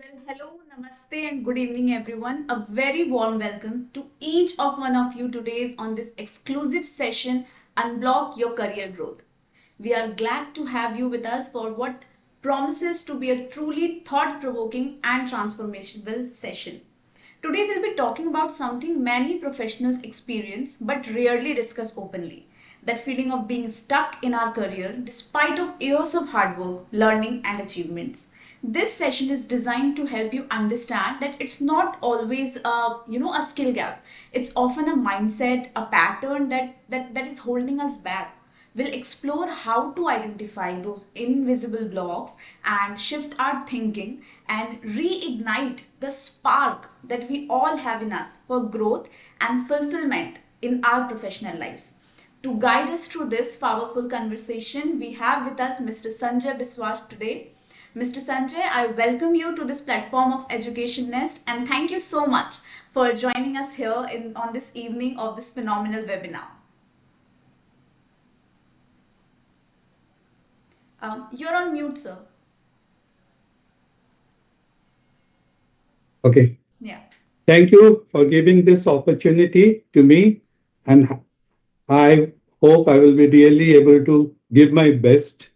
Hello, namaste, and good evening, everyone. A very warm welcome to each of one of you today on this exclusive session, Unblock Your Career Growth. We are glad to have you with us for what promises to be a truly thought provoking and transformational session. Today, we'll be talking about something many professionals experience but rarely discuss openly, that feeling of being stuck in our career despite of years of hard work, learning, and achievements. This session is designed to help you understand that it's not always a skill gap. It's often a mindset, a pattern that is holding us back. We'll explore how to identify those invisible blocks and shift our thinking and reignite the spark that we all have in us for growth and fulfillment in our professional lives. To guide us through this powerful conversation, we have with us Mr. Sanjay Biswas today. Mr. Sanjay, I welcome you to this platform of Education Nest and thank you so much for joining us here on this evening of this phenomenal webinar. You're on mute, sir. Okay. Yeah. Thank you for giving this opportunity to me. And I hope I will be really able to give my best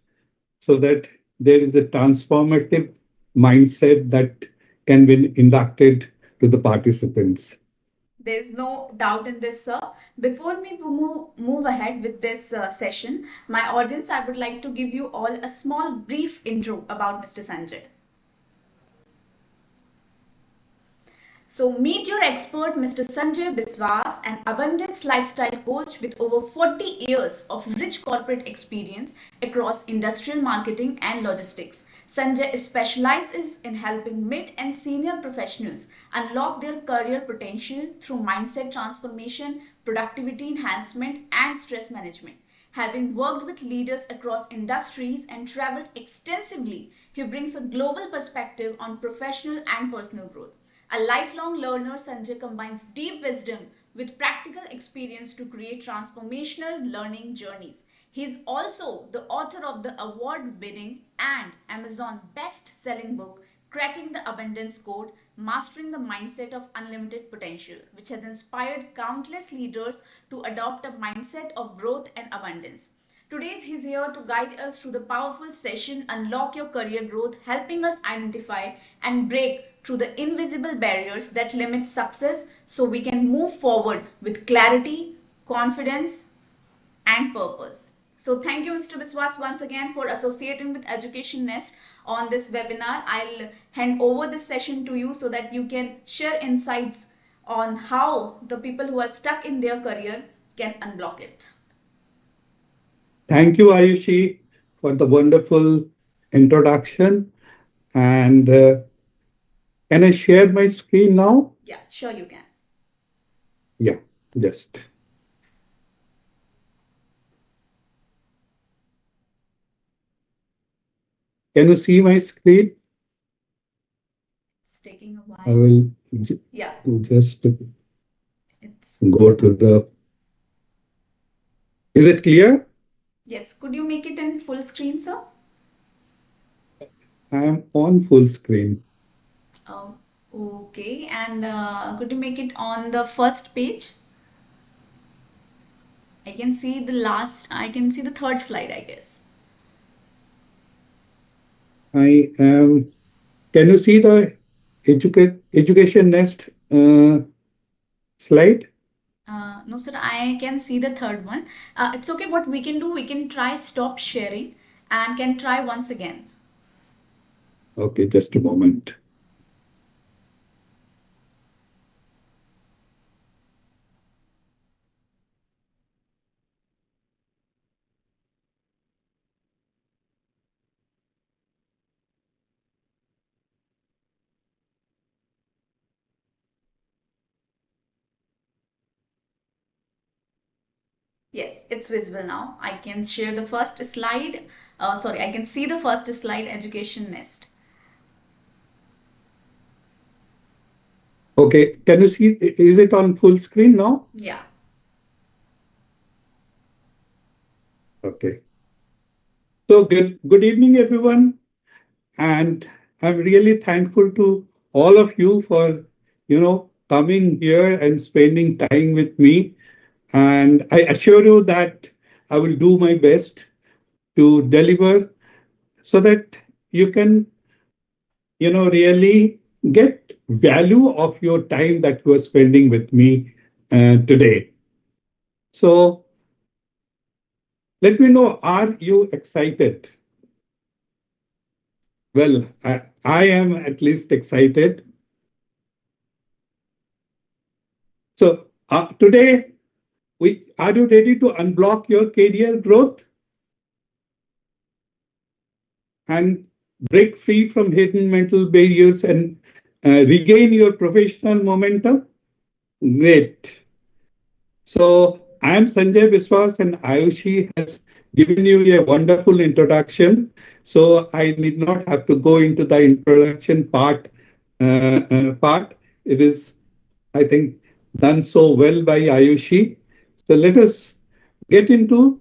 so that there is a transformative mindset that can be inducted to the participants. There's no doubt in this, sir. Before we move ahead with this session, my audience, I would like to give you all a small brief intro about Mr. Sanjay. So meet your expert, Mr. Sanjay Biswas, an abundance lifestyle coach with over 40 years of rich corporate experience across industrial marketing and logistics. Sanjay specializes in helping mid and senior professionals unlock their career potential through mindset transformation, productivity enhancement, and stress management. Having worked with leaders across industries and traveled extensively, he brings a global perspective on professional and personal growth. A lifelong learner, Sanjay combines deep wisdom with practical experience to create transformational learning journeys. He is also the author of the award winning and Amazon best selling book, Cracking the Abundance Code, Mastering the Mindset of Unlimited Potential, which has inspired countless leaders to adopt a mindset of growth and abundance. Today, he's here to guide us through the powerful session Unlock Your Career Growth, helping us identify and break through the invisible barriers that limit success so we can move forward with clarity, confidence, and purpose. So thank you, Mr. Biswas, once again for associating with Education Nest on this webinar. I'll hand over this session to you so that you can share insights on how the people who are stuck in their career can unblock it. Thank you, Ayushi, for the wonderful introduction. And can I share my screen now? Yeah, sure you can. Yeah, just. Can you see my screen? It's taking a while. I will Yeah, just it's go to the. Is it clear? yes. Could you make it in full screen, sir? I am on full screen. Oh, okay. And could you make it on the first page? I can see the third slide, I guess. I am. Can you see the education nest slide? No, sir, I can see the third one. It's okay. What we can do, we can try stop sharing and can try once again. Okay, just a moment. Yes, it's visible now. I can share the first slide. Sorry, I can see the first slide, Education Nest. Okay, can you see? Is it on full screen now? Yeah. Okay. So good evening, everyone. And I'm really thankful to all of you for, coming here and spending time with me. And I assure you that I will do my best to deliver so that you can, really get value of your time that you are spending with me today. So let me know, are you excited? Well, I am at least excited. So today, are you ready to unblock your career growth and break free from hidden mental barriers and regain your professional momentum? Great. So I am Sanjay Biswas, and Ayushi has given you a wonderful introduction. So I need not have to go into the introduction part. It is, I think, done so well by Ayushi. So let us get into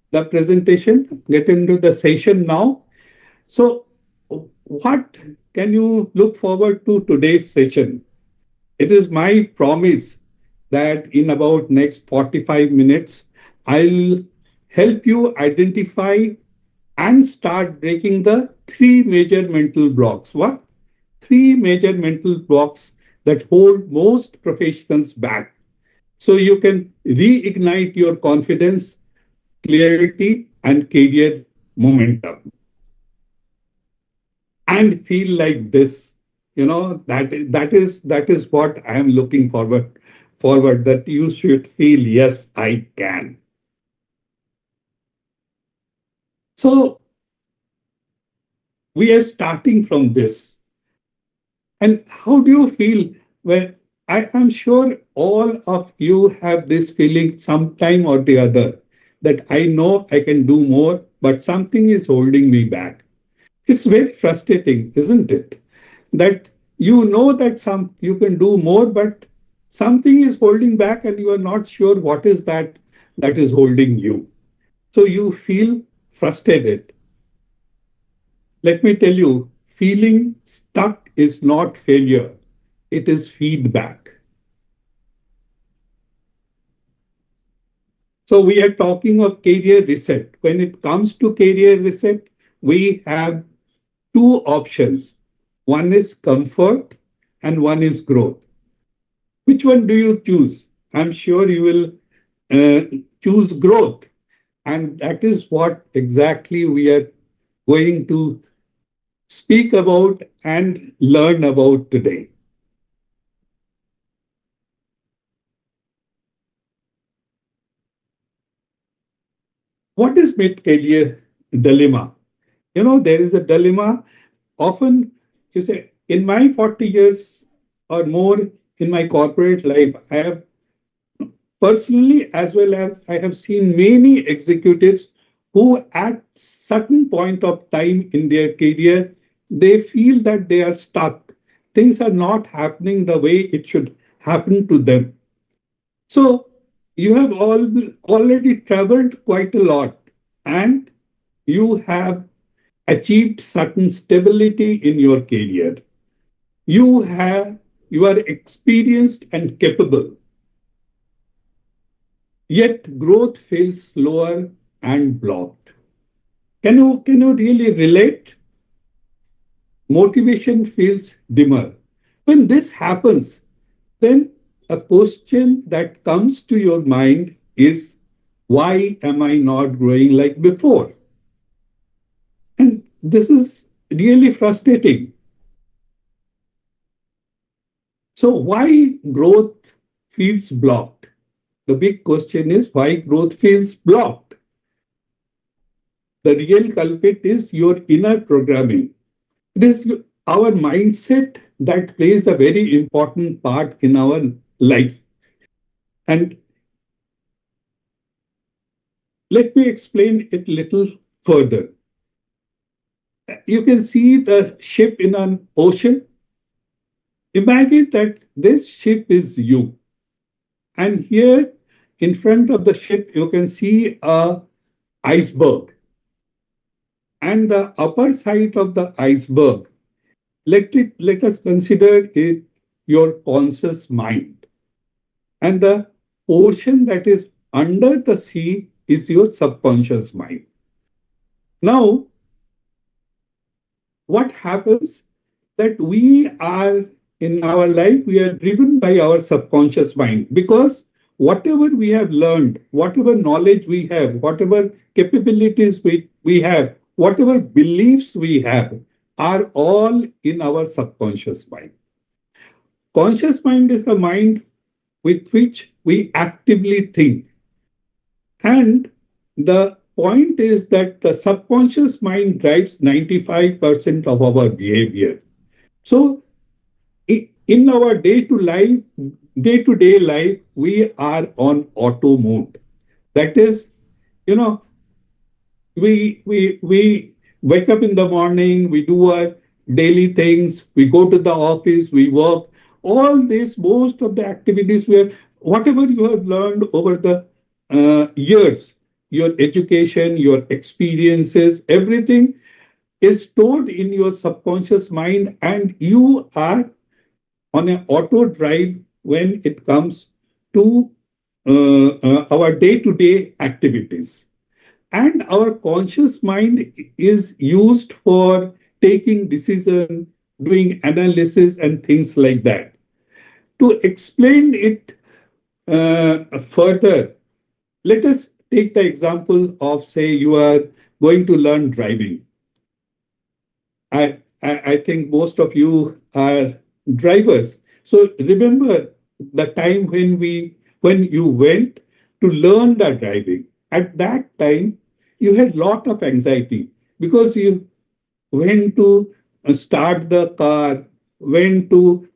the presentation, get into the session now. So, what can you look forward to today's session? It is my promise that in about next 45 minutes, I'll help you identify and start breaking the three major mental blocks. What? Three major mental blocks that hold most professionals back. So you can reignite your confidence, clarity, and career momentum and feel like this. That is what I am looking forward that you should feel, yes, I can. So we are starting from this. And how do you feel when I am sure all of you have this feeling sometime or the other that I know I can do more, but something is holding me back. It's very frustrating, isn't it? That you know that some you can do more, but something is holding back and you are not sure what is that is holding you. So you feel frustrated. Let me tell you, feeling stuck is not failure, it is feedback. So we are talking of career reset. When it comes to career reset, we have two options. One is comfort and one is growth. Which one do you choose? I'm sure you will choose growth. And that is what exactly we are going to speak about and learn about today. What is mid-career dilemma? There is a dilemma. Often, you say, in my 40 years or more in my corporate life, I have personally, as well as I have seen many executives who at certain point of time in their career, they feel that they are stuck. Things are not happening the way it should happen to them. So you have already traveled quite a lot and you have achieved certain stability in your career. You are experienced and capable. Yet growth feels slower and blocked. Can you really relate? Motivation feels dimmer. When this happens, then a question that comes to your mind is, why am I not growing like before? And this is really frustrating. So why growth feels blocked? The big question is why growth feels blocked. The real culprit is your inner programming. It is our mindset that plays a very important part in our life. And let me explain it a little further. You can see the ship in an ocean. Imagine that this ship is you. And here in front of the ship, you can see a iceberg. And the upper side of the iceberg, let us consider it your conscious mind. And the portion that is under the sea is your subconscious mind. Now, what happens that we are in our life, we are driven by our subconscious mind because whatever we have learned, whatever knowledge we have, whatever capabilities we have, whatever beliefs we have, are all in our subconscious mind. Conscious mind is the mind with which we actively think. And the point is that the subconscious mind drives 95% of our behavior. So in our day-to-day life, we are on auto mode. That is, you know, we wake up in the morning, we do our daily things, we go to the office, we work. All this, most of the activities where whatever you have learned over the years, your education, your experiences, everything is stored in your subconscious mind, and you are on an auto drive when it comes to our day-to-day activities. And our conscious mind is used for taking decision, doing analysis, and things like that. To explain it further, let us take the example of, say, you are going to learn driving. I think most of you are drivers. So remember the time when you went to learn the driving. At that time, you had lot of anxiety because you went to start the car, when to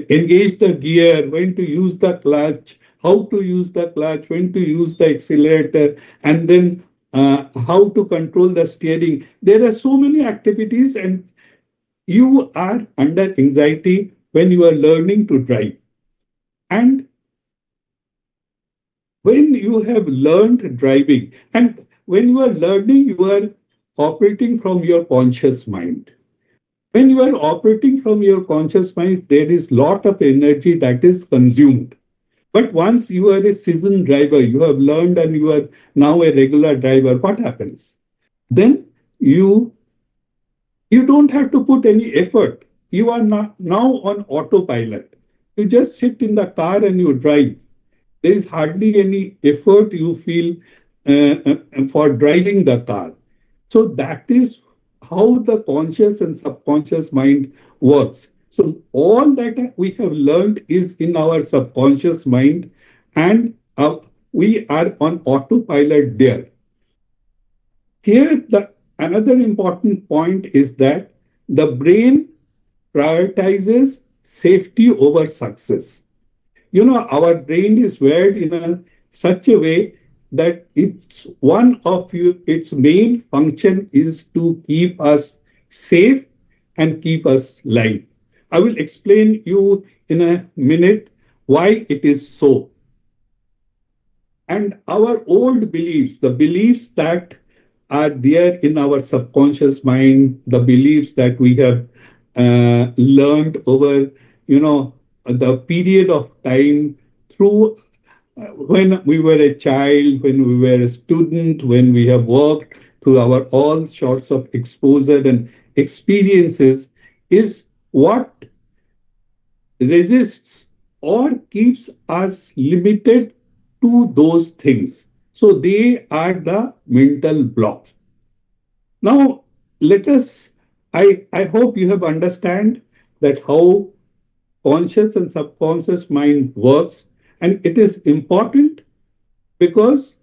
engage the gear, when to use the clutch, how to use the clutch, when to use the accelerator, and then how to control the steering. There are so many activities, and you are under anxiety when you are learning to drive. And when you have learned driving, and when you are learning, you are operating from your conscious mind. When you are operating from your conscious mind, there is lot of energy that is consumed. But once you are a seasoned driver, you have learned and you are now a regular driver, what happens? Then you you don't have to put any effort. You are not now on autopilot. You just sit in the car and you drive. There is hardly any effort you feel for driving the car. So that is how the conscious and subconscious mind works. So all that we have learned is in our subconscious mind, and we are on autopilot there. Here, the another important point is that the brain prioritizes safety over success. Our brain is wired in such a way that it's one of its main function is to keep us safe and keep us alive. I will explain you in a minute why it is so. And our old beliefs, the beliefs that are there in our subconscious mind, the beliefs that we have learned over, the period of time through when we were a child, when we were a student, when we have worked through our all sorts of exposure and experiences, is what resists or keeps us limited to those things. So they are the mental blocks. Now, let us, I hope you have understand that how conscious and subconscious mind works. And it is important because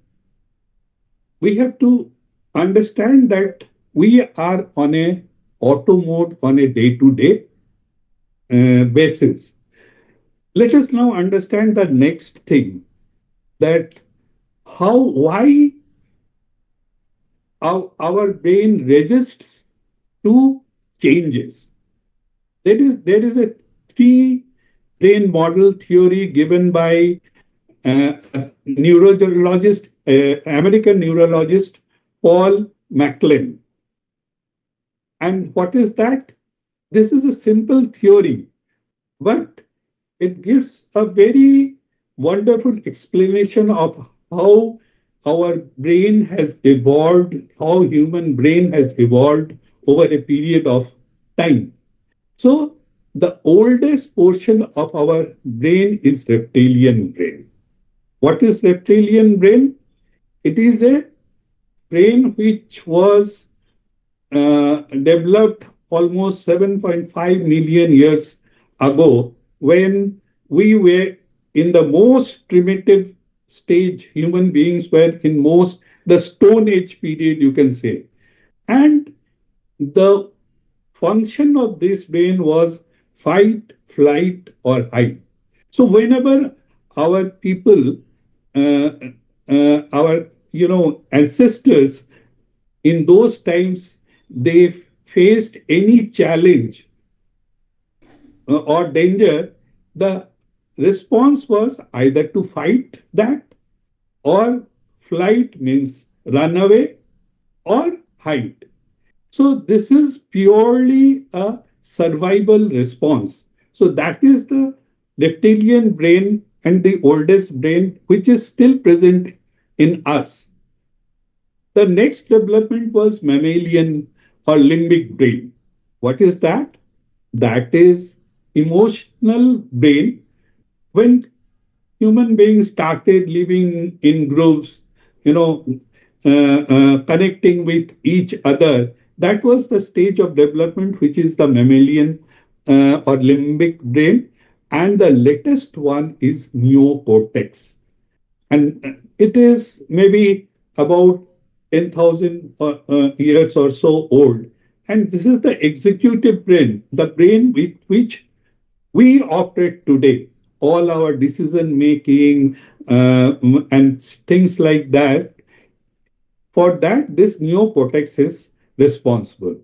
we have to understand that we are on a auto mode on a day-to-day basis. Let us now understand the next thing, that why our brain resists to changes. There is a three brain model theory given by a neurologist, American neurologist Paul MacLean. And what is that? This is a simple theory, but it gives a very wonderful explanation of how our brain has evolved, how human brain has evolved over a period of time. So the oldest portion of our brain is reptilian brain. What is reptilian brain? It is a brain which was developed almost 7.5 million years ago when we were in the most primitive stage. Human beings were in most the Stone Age period, you can say. And the function of this brain was fight, flight, or hide. So whenever our people, uh, our ancestors in those times, they faced any challenge or danger, the response was either to fight that, or flight means run away, or hide. So this is purely a survival response. So that is the reptilian brain and the oldest brain which is still present in us. The next development was mammalian or limbic brain. What is that? That is emotional brain. When human beings started living in groups, you know, connecting with each other, that was the stage of development which is the mammalian or limbic brain. And the latest one is neocortex. And it is maybe about 10,000 years or so old. And this is the executive brain, the brain with which we operate today. All our decision making and things like that, for that, this neocortex is responsible.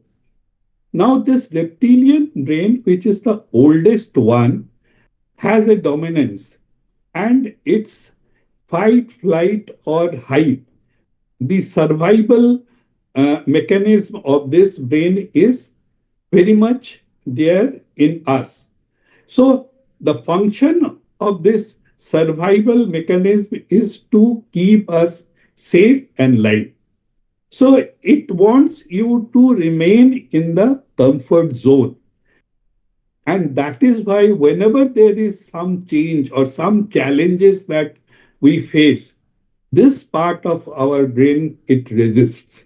Now, this reptilian brain, which is the oldest one, has a dominance, and it's fight, flight, or hide. The survival mechanism of this brain is very much there in us. So, the function of this survival mechanism is to keep us safe and live. So, it wants you to remain in the comfort zone. And that is why, whenever there is some change or some challenges that we face, this part of our brain, it resists.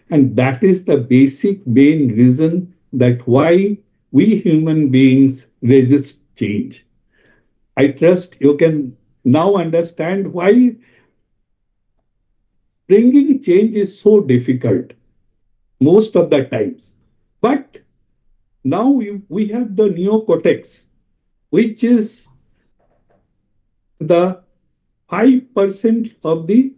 And that is the basic main reason that why we human beings resist change. I trust you can now understand why bringing change is so difficult most of the times. But now we have the neocortex, which is the 5% of the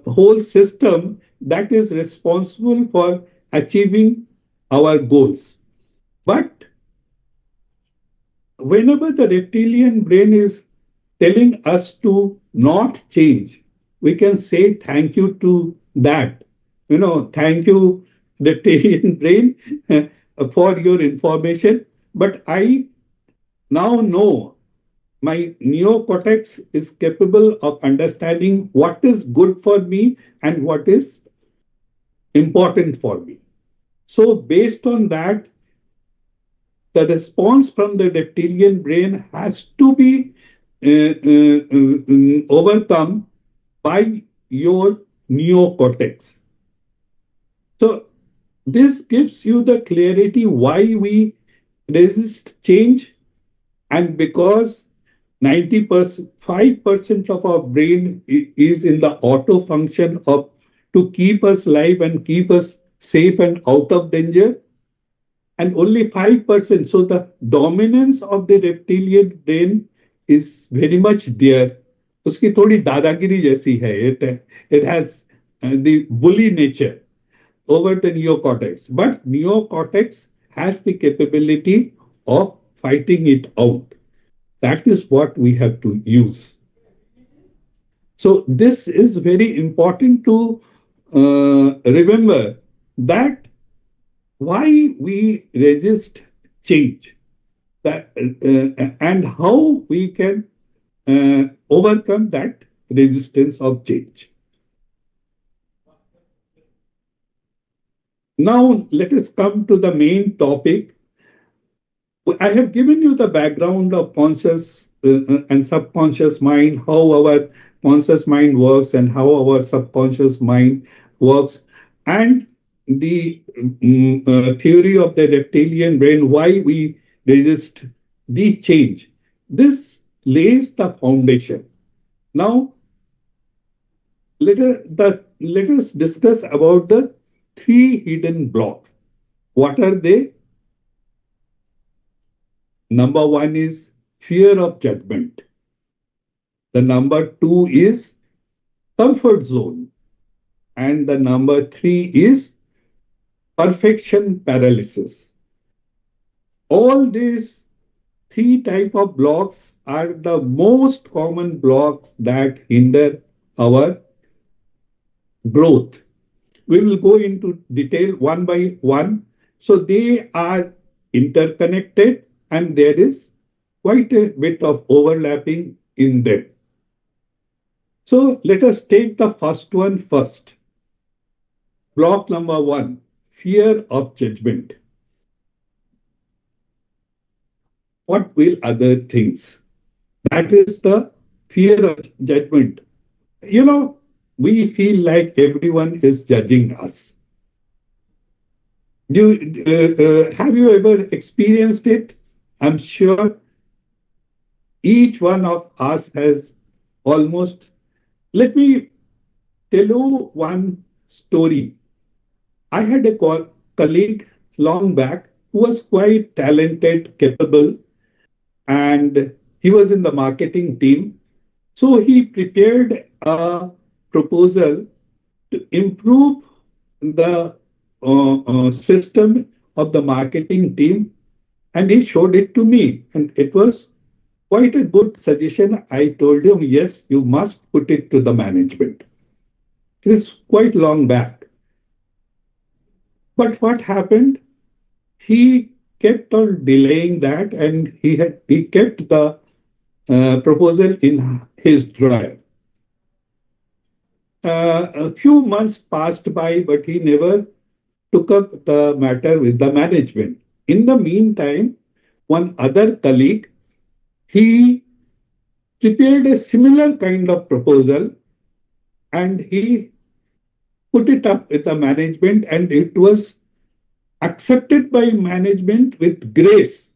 whole system that is responsible for achieving our goals. But whenever the reptilian brain is telling us to not change, we can say thank you to that. Thank you, reptilian brain, for your information. But I now know my neocortex is capable of understanding what is good for me and what is important for me. So, based on that, the response from the reptilian brain has to be overcome by your neocortex. So, this gives you the clarity why we resist change, and because 90%, 5% of our brain is in the auto function of to keep us alive and keep us safe and out of danger, and only 5%. So the dominance of the reptilian brain is very much there. उसकी थोड़ी दादागिरी जैसी है. It has the bully nature over the neocortex. But neocortex has the capability of fighting it out. That is what we have to use. So this is very important to remember that why we resist change, that and how we can overcome that resistance of change. Now let us come to the main topic. I have given you the background of conscious and subconscious mind, how our conscious mind works and how our subconscious mind works, and the theory of the reptilian brain, why we resist the change. This lays the foundation. Now, let us discuss about the three hidden blocks. What are they? Number one is fear of judgment. The number two is comfort zone. And the number three is perfection paralysis. All these three type of blocks are the most common blocks that hinder our growth. We will go into detail one by one. So they are interconnected and there is quite a bit of overlapping in them. So let us take the first one first. Block number one, fear of judgment. What will other things? That is the fear of judgment. You know, we feel like everyone is judging us. Have you ever experienced it? I'm sure each one of us has almost. Let me tell you one story. I had a colleague long back who was quite talented, capable, and he was in the marketing team. So he prepared a proposal to improve the system of the marketing team, and he showed it to me. And it was quite a good suggestion. I told him, yes, you must put it to the management. It is quite long back. But what happened? He kept on delaying that, and he kept the proposal in his drawer. A few months passed by, but he never took up the matter with the management. In the meantime, one other colleague, he prepared a similar kind of proposal and he put it up with the management and it was accepted by management with grace.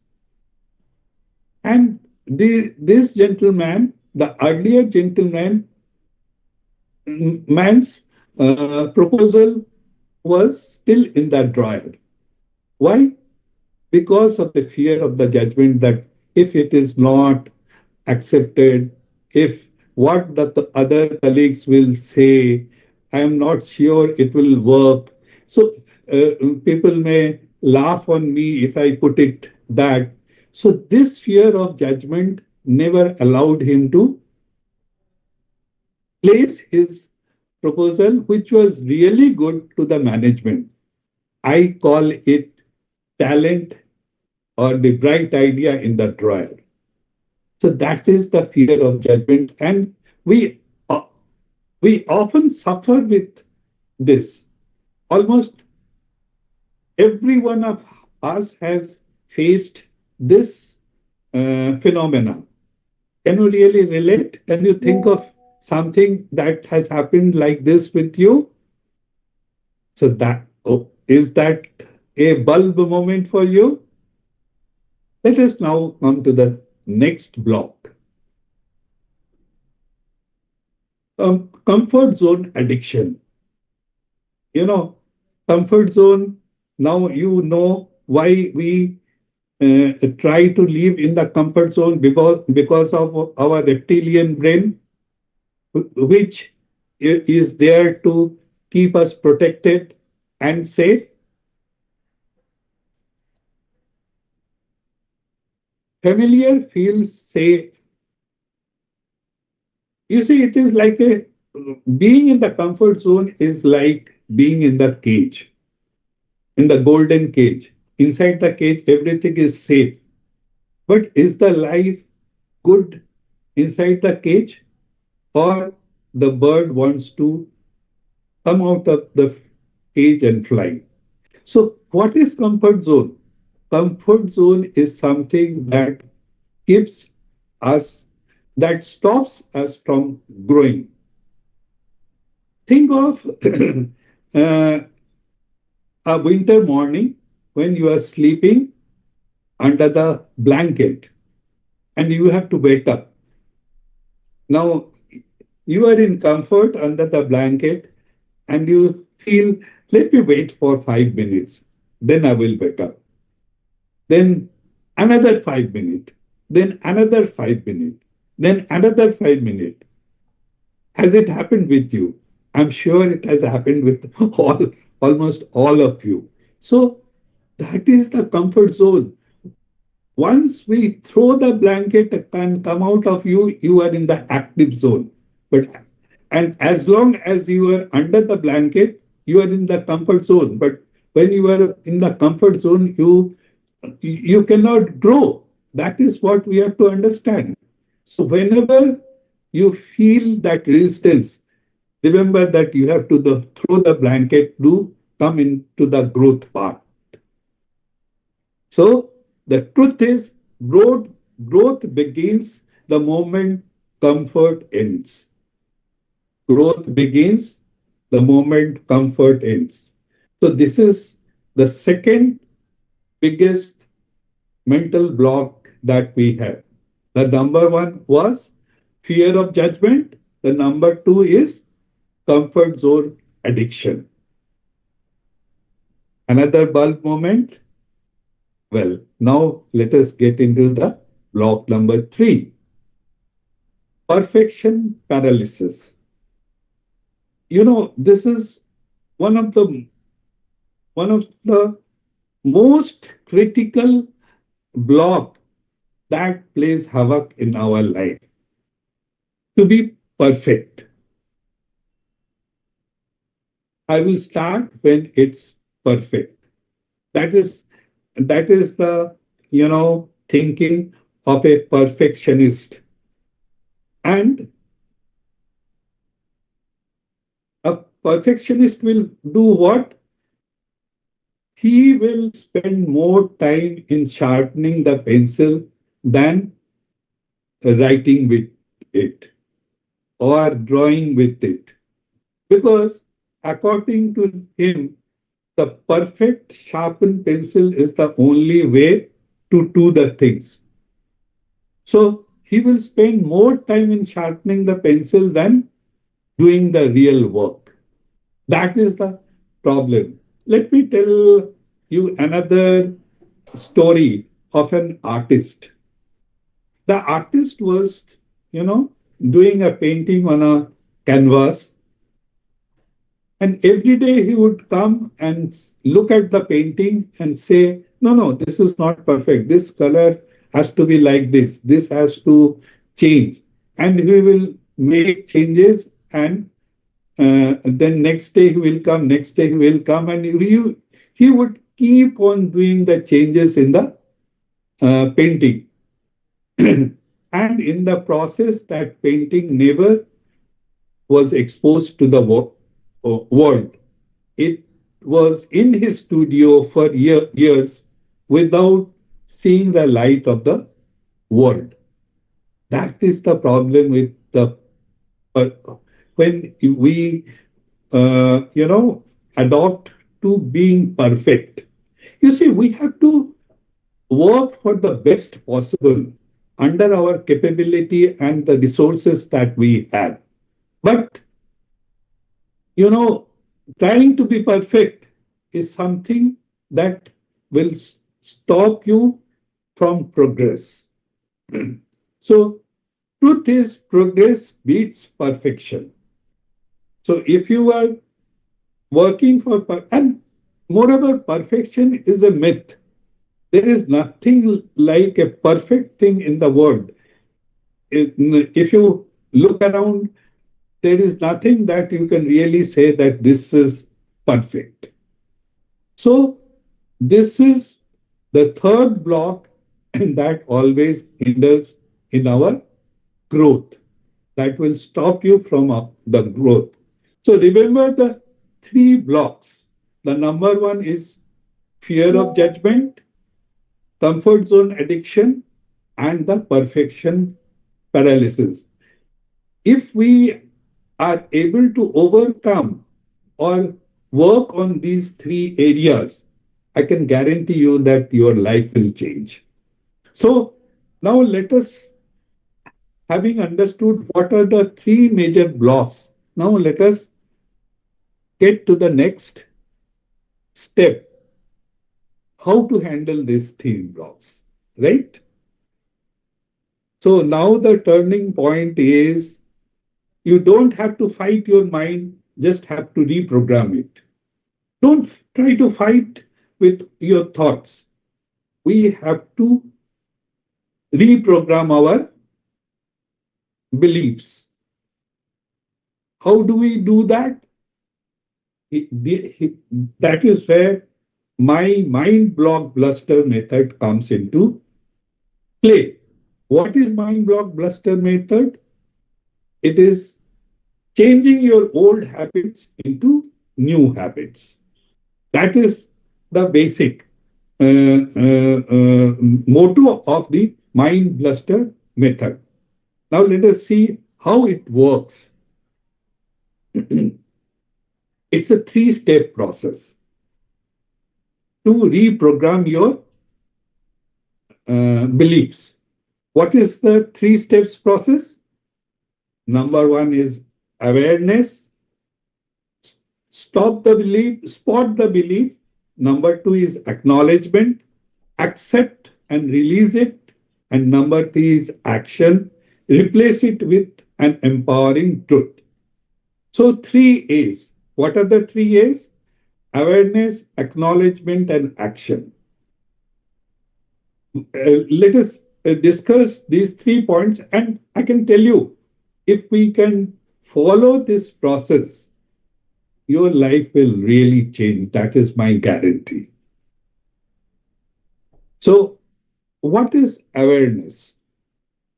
And this gentleman, the earlier gentleman, man's proposal was still in that drawer. Why? Because of the fear of the judgment that if it is not accepted, if what the other colleagues will say, I am not sure it will work. So people may laugh on me if I put it that. So this fear of judgment never allowed him to place his proposal, which was really good, to the management. I call it talent or the bright idea in the drawer. So that is the fear of judgment, and we uh, we often suffer with this. Almost every one of us has faced this phenomena. Can you really relate? Can you think of something that has happened like this with you? So that is that a bulb moment for you? Let us now come to the next block. Comfort zone addiction. You know, comfort zone. Now you know why we try to live in the comfort zone, because of our reptilian brain, which is there to keep us protected and safe. Familiar feels safe. You see, it is like a being in the comfort zone is like being in the cage, in the golden cage. Inside the cage, everything is safe. But is the life good inside the cage, or the bird wants to come out of the cage and fly? So, what is comfort zone? Comfort zone is something that keeps us, that stops us from growing. Think of uh, a winter morning when you are sleeping under the blanket and you have to wake up. Now, you are in comfort under the blanket and you feel, let me wait for 5 minutes, then I will wake up. Then another 5 minutes, then another 5 minutes, then another 5 minutes. Has it happened with you? I'm sure it has happened with almost all of you. So that is the comfort zone. Once we throw the blanket and come out of you, you are in the active zone. But and as long as you are under the blanket, you are in the comfort zone. But when you are in the comfort zone, you cannot grow. That is what we have to understand. So whenever you feel that resistance, remember that you have to throw the blanket to come into the growth part. So the truth is growth begins the moment comfort ends. Growth begins the moment comfort ends. So this is the second biggest mental block that we have. The number one was fear of judgment. The number two is comfort zone addiction. Another bulb moment. Well, now let us get into the block number three, perfection paralysis. This is one of the one of the most critical block that plays havoc in our life. To be perfect, I will start when it's perfect. That is the thinking of a perfectionist. And a perfectionist will do what? He will spend more time in sharpening the pencil than writing with it or drawing with it. Because according to him, the perfect sharpened pencil is the only way to do the things. So he will spend more time in sharpening the pencil than doing the real work. That is the problem. Let me tell you another story of an artist. The artist was, you know, doing a painting on a canvas, and every day he would come and look at the painting and say, no, no, this is not perfect. This color has to be like this. This has to change. And he will make changes, and then next day he will come, next day he will come, and he would keep on doing the changes in the painting. And in the process, that painting never was exposed to the world. It was in his studio for years without seeing the light of the world. That is the problem with the uh, when we adopt to being perfect. You see, we have to work for the best possible under our capability and the resources that we have. But you know, trying to be perfect is something that will stop you from progress. So, truth is, progress beats perfection. So, if you are working for, and moreover, perfection is a myth. There is nothing like a perfect thing in the world. If you look around, there is nothing that you can really say that this is perfect. So, this is the third block that always hinders in our growth, that will stop you from the growth. So, remember the three blocks. The number one is fear of judgment, comfort zone addiction, and the perfection paralysis. If we are able to overcome or work on these three areas, I can guarantee you that your life will change. So now let us, having understood what are the three major blocks, now let us get to the next step, how to handle these three blocks, right? So now the turning point is you don't have to fight your mind, just have to reprogram it. Don't try to fight with your thoughts. We have to reprogram our beliefs. How do we do that? That is where my mind block bluster method comes into play. What is mind block bluster method? It is changing your old habits into new habits. That is the basic motto of the mind bluster method. Now let us see how it works. It's a three-step process to reprogram your beliefs. What is the three steps process? Number one is awareness, stop the belief, spot the belief. Number two is acknowledgement, accept and release it. And number three is action, replace it with an empowering truth. So three A's. What are the three A's? Awareness, acknowledgement, and action. Let us discuss these 3 points, and I can tell you, if we can follow this process, your life will really change. That is my guarantee. So, what is awareness?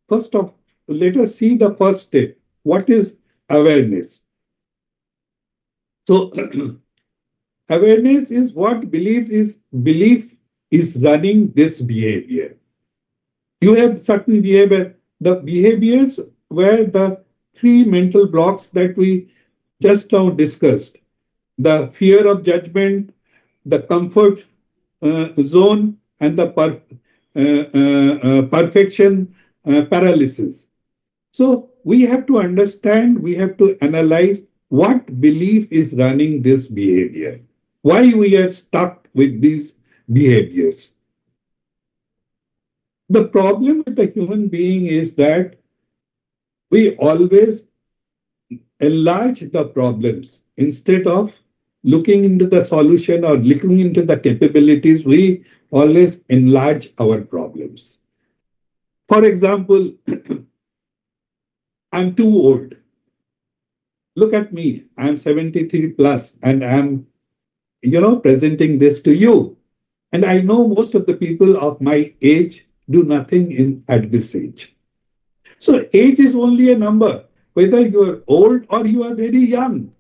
First of, let us see the first step. What is awareness? So, awareness is what belief is running this behavior. You have certain behavior. The behaviors were the three mental blocks that we just now discussed: the fear of judgment, the comfort zone, and the perfection paralysis. So we have to understand, we have to analyze what belief is running this behavior, why we are stuck with these behaviors. The problem with the human being is that we always enlarge the problems instead of looking into the solution or looking into the capabilities. We always enlarge our problems. For example, I'm too old. Look at me, I'm 73 plus and I'm, presenting this to you. And I know most of the people of my age do nothing at this age. So age is only a number, whether you are old or you are very young.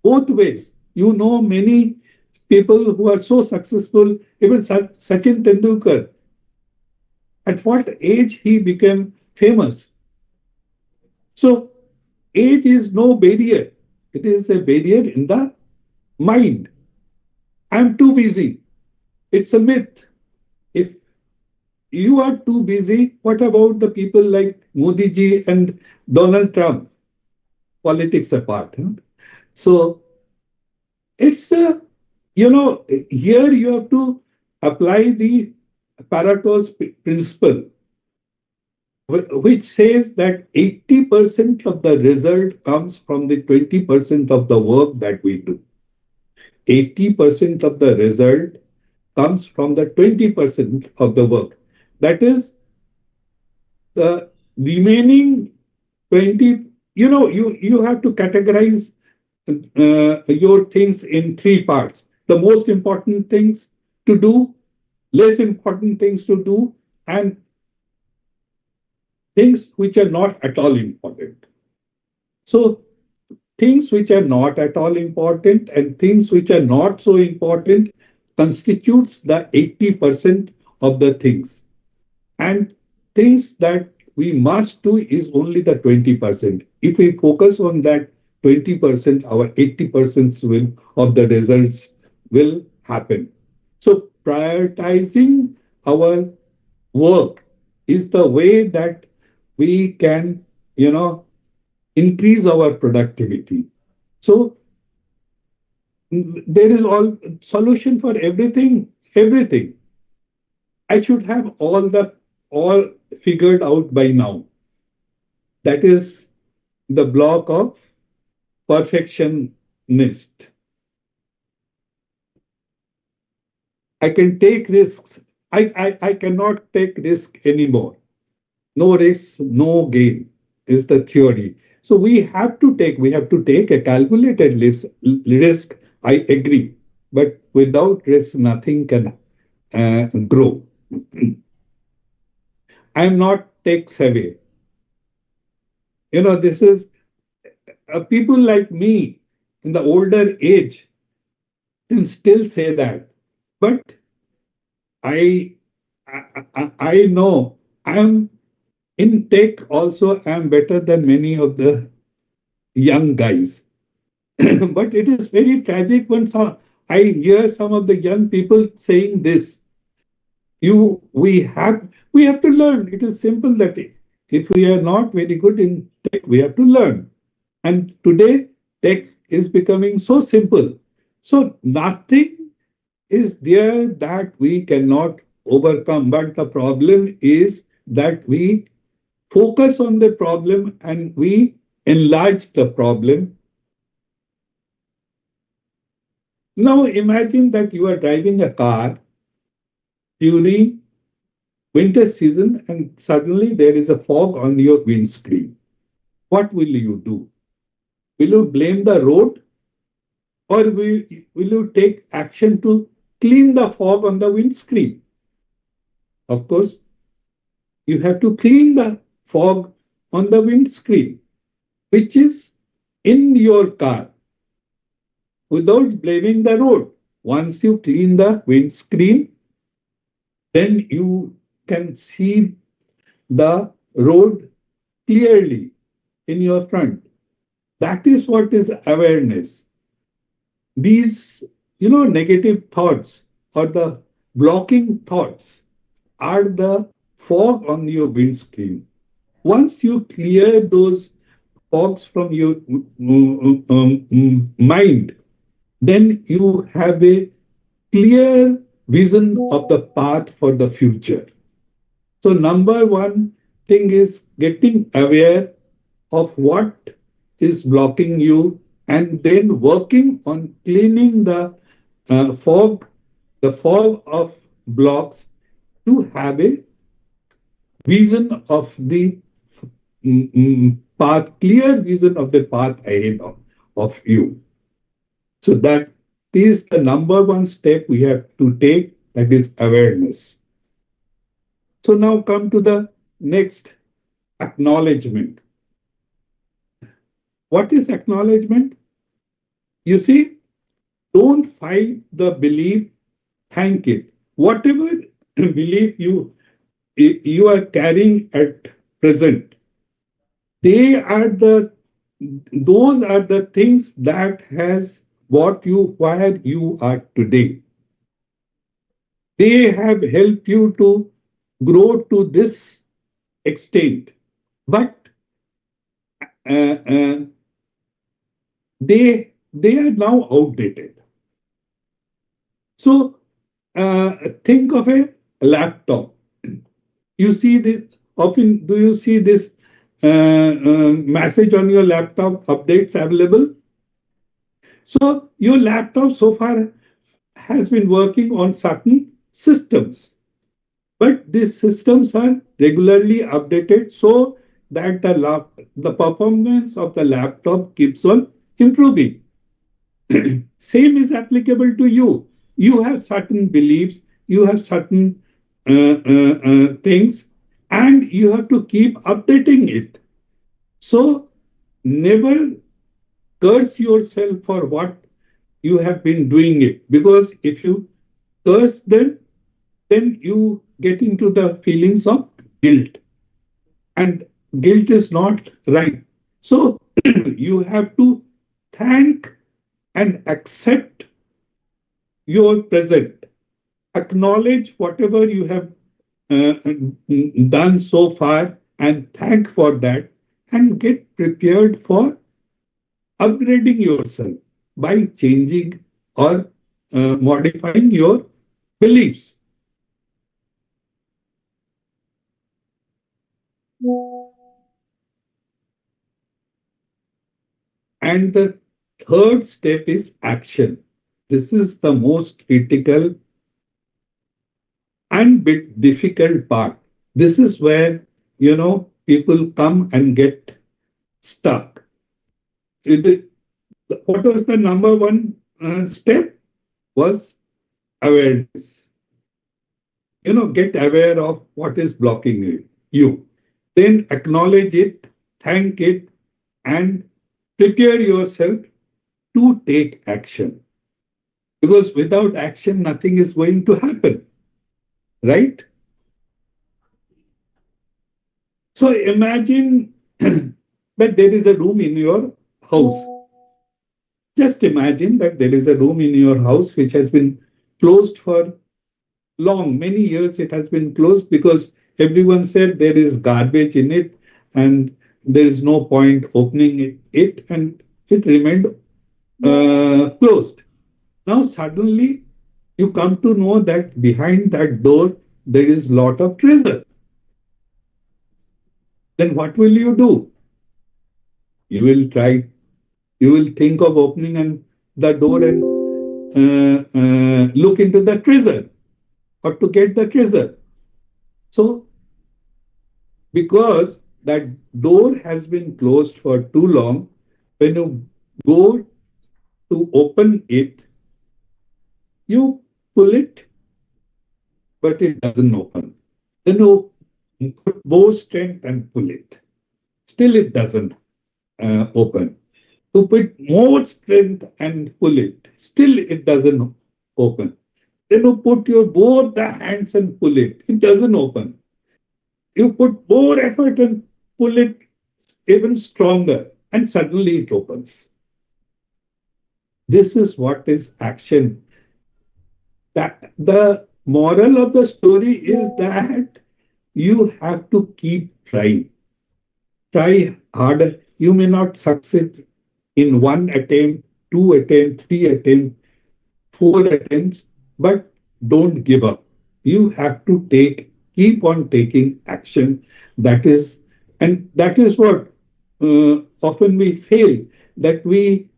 Both ways. You know many people who are so successful, even Sachin Tendulkar. At what age he became famous? So age is no barrier. It is a barrier in the mind. I'm too busy. It's a myth. If you are too busy, what about the people like Modi ji and Donald Trump? Politics apart. Huh? So it's a, here you have to apply the Pareto's principle, which says that 80% of the result comes from the 20% of the work that we do. 80% of the result comes from the 20% of the work. That is, the remaining 20, you have to categorize your things in three parts. The most important things to do, less important things to do, and things which are not at all important. So things which are not at all important and things which are not so important constitutes the 80% of the things. And things that we must do is only the 20%. If we focus on that 20%, our 80% will of the results will happen. So prioritizing our work is the way that we can, increase our productivity. So there is all solution for everything, everything. I should have all figured out by now. That is the block of perfectionist. I can take risks. I cannot take risk anymore. No risk, no gain is the theory. So we have to take a calculated risk. I agree. But without risk, nothing can grow. I'm not tech savvy. This is people like me in the older age can still say that. But I, I know I'm in tech also. I'm better than many of the young guys. But it is very tragic when I hear some of the young people saying this. We have to learn. It is simple that if we are not very good in tech, we have to learn. And today, tech is becoming so simple. So nothing is there that we cannot overcome. But the problem is that we focus on the problem and we enlarge the problem. Now imagine that you are driving a car during winter season and suddenly there is a fog on your windscreen. What will you do? Will you blame the road or will you take action to clean the fog on the windscreen? Of course, you have to clean the fog on the windscreen, which is in your car, without blaming the road. Once you clean the windscreen, then you can see the road clearly in your front. That is what is awareness. These, negative thoughts or the blocking thoughts are the fog on your windscreen. Once you clear those fogs from your mind, then you have a clear vision of the path for the future. So, number one thing is getting aware of what is blocking you and then working on cleaning the fog of blocks to have a vision of the path, clear vision of the path ahead of you. So that is the number one step we have to take, that is awareness. So now come to the next, acknowledgement. What is acknowledgement? You see, don't fight the belief, thank it. Whatever belief you are carrying at present, they are those are the things that has brought you where you are today. They have helped you to grow to this extent, but uh, uh, they are now outdated. So think of a laptop. You see this often. Do you see this message on your laptop? Updates available. So your laptop so far has been working on certain systems, but these systems are regularly updated. So that the performance of the laptop keeps on improving. Same is applicable to you. You have certain beliefs, you have certain things, and you have to keep updating it. So never curse yourself for what you have been doing it, because if you curse them, then you get into the feelings of guilt, and guilt is not right. So you have to thank and accept your present, acknowledge whatever you have done so far and thank for that, and get prepared for upgrading yourself by changing or modifying your beliefs. And the third step is action. This is the most critical and bit difficult part. This is where, people come and get stuck. It- what was the number one step? Was awareness. Get aware of what is blocking you. Then acknowledge it, thank it, and prepare yourself to take action. Because without action, nothing is going to happen, right? So imagine that there is a room in your house. Just imagine that there is a room in your house which has been closed for long, many years. It has been closed because everyone said there is garbage in it and there is no point opening it, and it remained closed. Now suddenly you come to know that behind that door there is lot of treasure. Then what will you do? You will try. You will think of opening and the door and look into the treasure or to get the treasure. So because that door has been closed for too long, when you go to open it, you pull it, but it doesn't open. Then you put more strength and pull it. Still, it doesn't open. To put more strength and pull it, still it doesn't open. Then you put your both the hands and pull it. It doesn't open. You put more effort and pull it even stronger, and suddenly it opens. This is what is action. That the moral of the story is that you have to keep trying. Try harder. You may not succeed in one attempt, two attempts, three attempts, four attempts, but don't give up. You have to keep on taking action. That is, and that is what often we fail, that we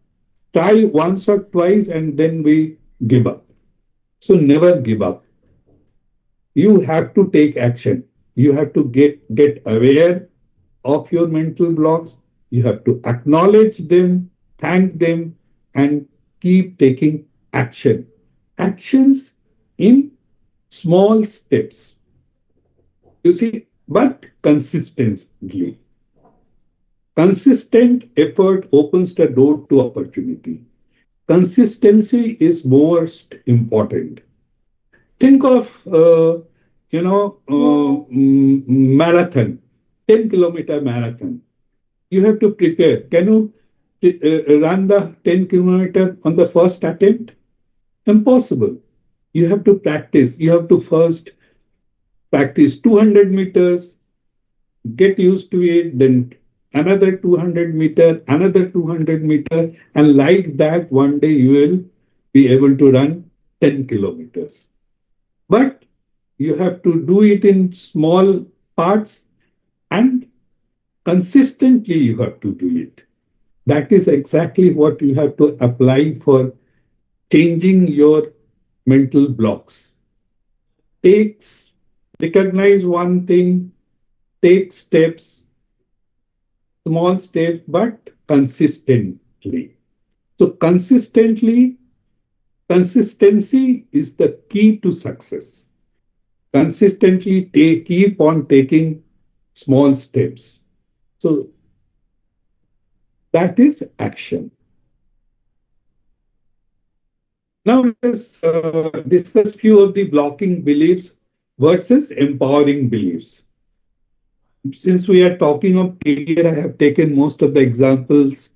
try once or twice and then we give up. So never give up. You have to take action. You have to get aware of your mental blocks. You have to acknowledge them, thank them, and keep taking action. Actions in small steps. You see, but consistently. Consistent effort opens the door to opportunity. Consistency is most important. Think of, marathon, 10-kilometer marathon. You have to prepare. Can you run the 10-kilometer on the first attempt? Impossible. You have to practice. You have to first practice 200 meters, get used to it, then another 200 meter, another 200 meter, and like that, one day you will be able to run 10 kilometers. But you have to do it in small parts and consistently you have to do it. That is exactly what you have to apply for changing your mental blocks. Takes, recognize one thing, take steps, small steps, but consistently. So consistency is the key to success. Consistently keep on taking small steps. So that is action. Now let us discuss few of the blocking beliefs versus empowering beliefs. Since we are talking of career, I have taken most of the examples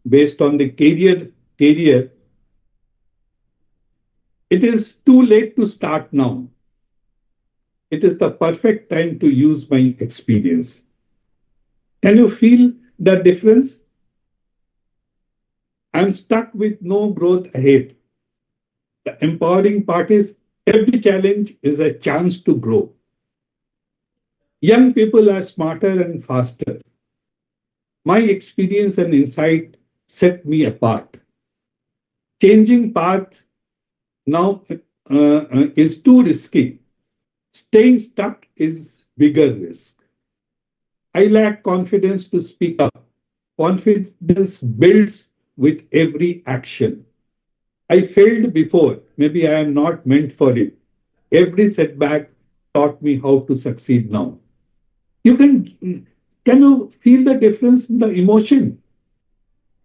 based on the career. It is too late to start now. It is the perfect time to use my experience. Can you feel the difference? I'm stuck with no growth ahead. The empowering part is every challenge is a chance to grow. Young people are smarter and faster. My experience and insight set me apart. Changing path now is too risky. Staying stuck is bigger risk. I lack confidence to speak up. Confidence builds with every action. I failed before. Maybe I am not meant for it. Every setback taught me how to succeed now. You can you feel the difference in the emotion,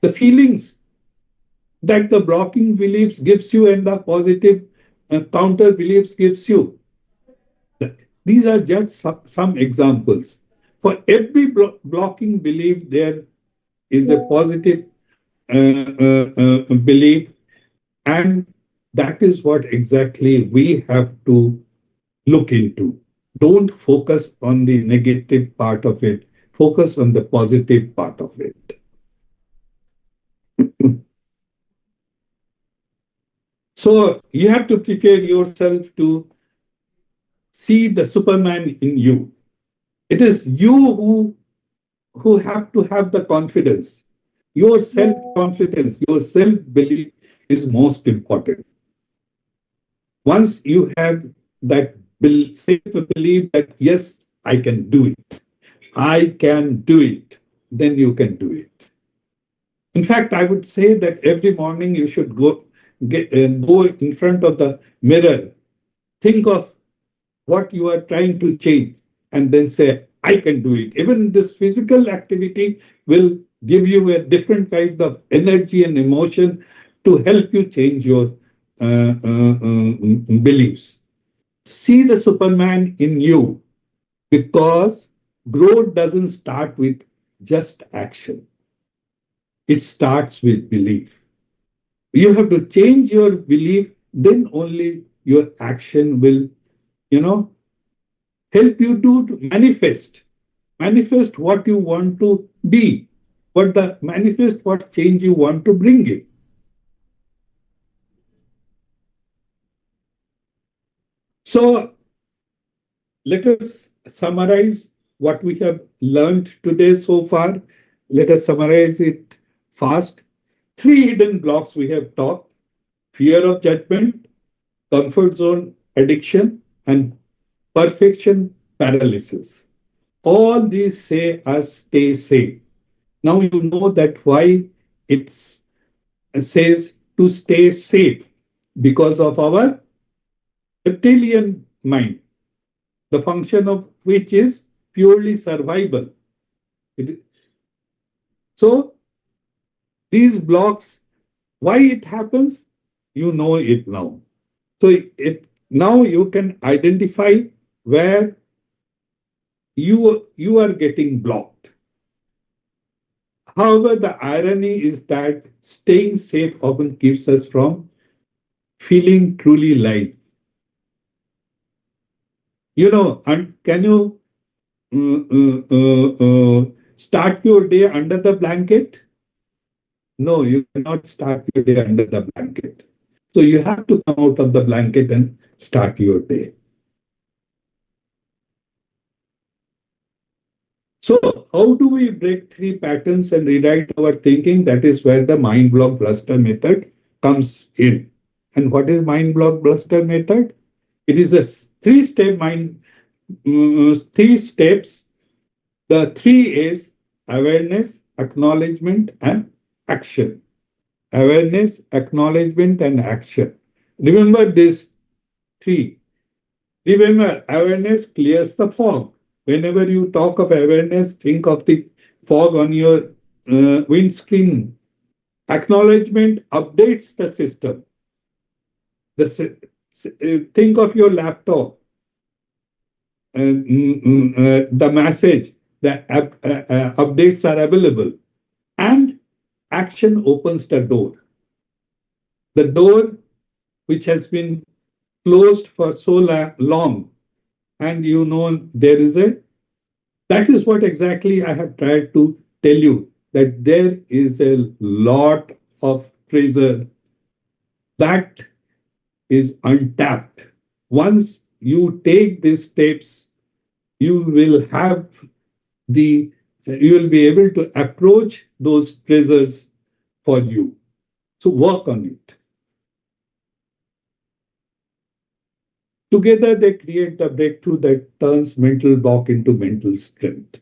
the feelings that the blocking beliefs gives you and the positive counter beliefs gives you? These are just some examples. For every blocking belief, there is a positive belief, and that is what exactly we have to look into. Don't focus on the negative part of it, focus on the positive part of it. So you have to prepare yourself to see the Superman in you. It is you who have to have the confidence. Your self confidence, your self belief is most important. Once you have that self belief that, yes, I can do it, then you can do it. In fact, I would say that every morning you should go in front of the mirror, think of what you are trying to change, and then say, I can do it. Even this physical activity will give you a different kind of energy and emotion to help you change your beliefs. See the Superman in you, because growth doesn't start with just action, it starts with belief. You have to change your belief, then only your action will, you know, help you to manifest what you want to be, manifest what change you want to bring in. So let us summarize what we have learned today so far. Let us summarize it fast. Three hidden blocks we have talked: fear of judgment, comfort zone addiction, and perfection paralysis. All these say us stay safe. Now you know that why it says to stay safe, because of our reptilian mind, the function of which is purely survival. It, so these blocks, why it happens, you know it now. So now you can identify where you are getting blocked. However, the irony is that staying safe often keeps us from feeling truly live. And can you start your day under the blanket? No, you cannot start your day under the blanket. So you have to come out of the blanket and start your day. So how do we break three patterns and rewrite our thinking? That is where the mind block bluster method comes in. And what is mind block bluster method? It is a three steps. The three is awareness, acknowledgement, and action. Awareness, acknowledgement, and action. Remember these three. Remember, awareness clears the fog. Whenever you talk of awareness, think of the fog on your windscreen. Acknowledgement updates the system. Think of your laptop, the message, the updates are available, and action opens the door. The door which has been closed for so long, and you know there is a, that is what exactly I have tried to tell you, that there is a lot of treasure that is untapped. Once you take these steps, you will have the you will be able to approach those treasures for you. So work on it. Together they create the breakthrough that turns mental block into mental strength.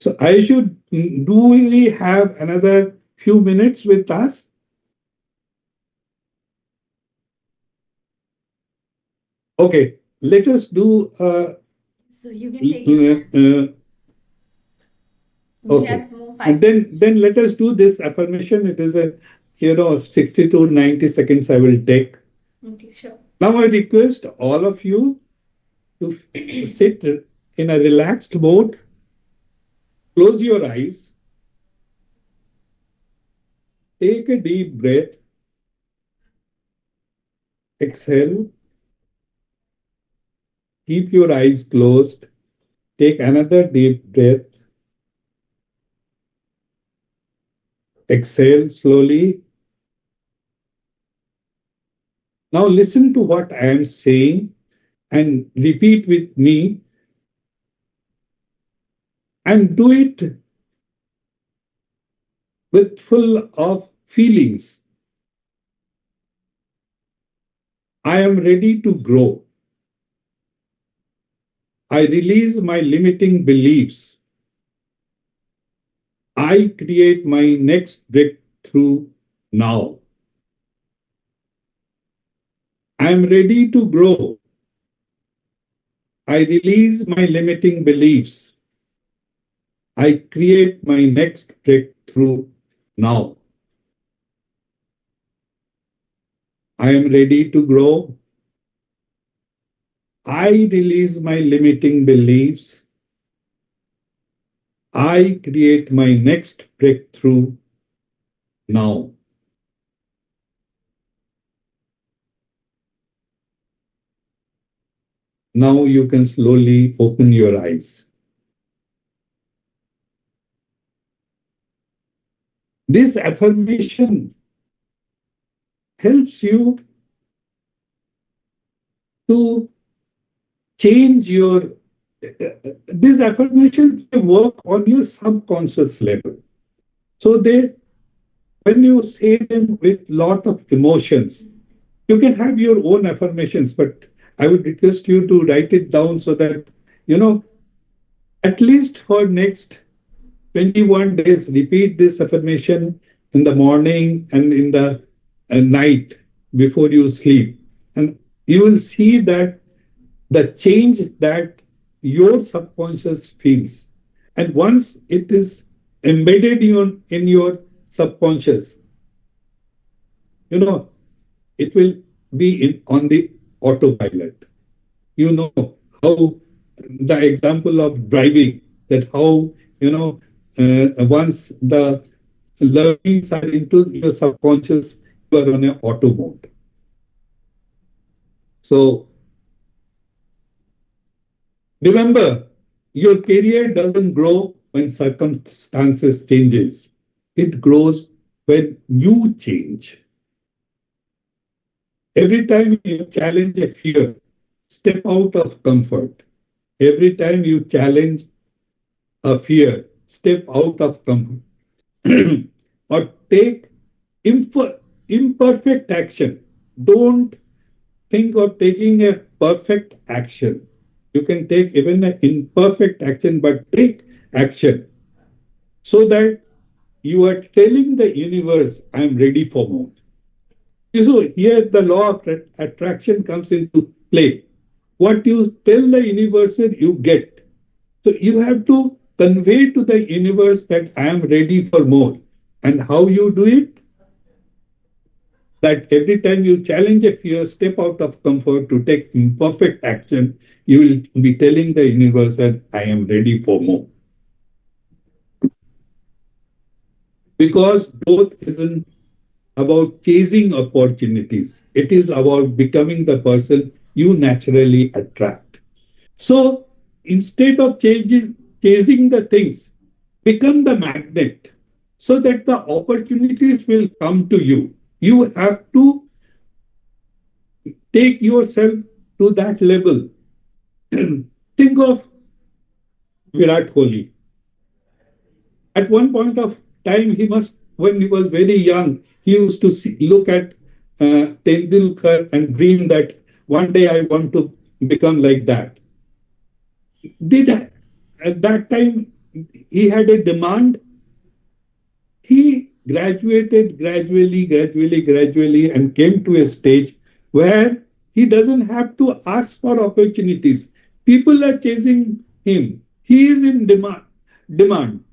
So I should, do we have another few minutes with us? Okay, let us do So you can take your time. We okay. have more And 5 minutes. then let us do this affirmation. It is a 60 to 90 seconds I will take. Okay, sure. Now I request all of you to sit in a relaxed mode, close your eyes, take a deep breath, exhale, keep your eyes closed, take another deep breath, exhale slowly. Now listen to what I am saying and repeat with me, and do it with full of feelings. I am ready to grow. I release my limiting beliefs. I create my next breakthrough now. I am ready to grow. I release my limiting beliefs. I create my next breakthrough now. I am ready to grow. I release my limiting beliefs. I create my next breakthrough now. Now you can slowly open your eyes. This affirmation helps you to change your, these affirmations, they work on your subconscious level. So they, when you say them with lot of emotions, you can have your own affirmations, but I would request you to write it down so that, you know, at least for next 21 days, repeat this affirmation in the morning and in the night before you sleep. And you will see that the change that your subconscious feels. And once it is embedded in your subconscious, you know, it will be on the autopilot. You know how, the example of driving, that how, once the learnings are into your subconscious, you are on an auto mode. So remember, your career doesn't grow when circumstances changes. It grows when you change. Every time you challenge a fear, step out of comfort. Every time you challenge a fear, step out of comfort. Or take imperfect action. Don't think of taking a perfect action. You can take even an imperfect action, but take action so that you are telling the universe, I am ready for more. So here the law of attraction comes into play. What you tell the universe, you get. So you have to convey to the universe that I am ready for more. And how you do it? That every time you challenge a fear, step out of comfort to take imperfect action, you will be telling the universe that I am ready for more. Because growth isn't about chasing opportunities, it is about becoming the person you naturally attract. So instead of chasing the things, become the magnet so that the opportunities will come to you. You have to take yourself to that level. Think of Virat Kohli. At one point of time, when he was very young, he used to look at Tendulkar and dream that one day I want to become like that. Did at that time he had a demand? He graduated gradually, and came to a stage where he doesn't have to ask for opportunities. People are chasing him. He is in demand.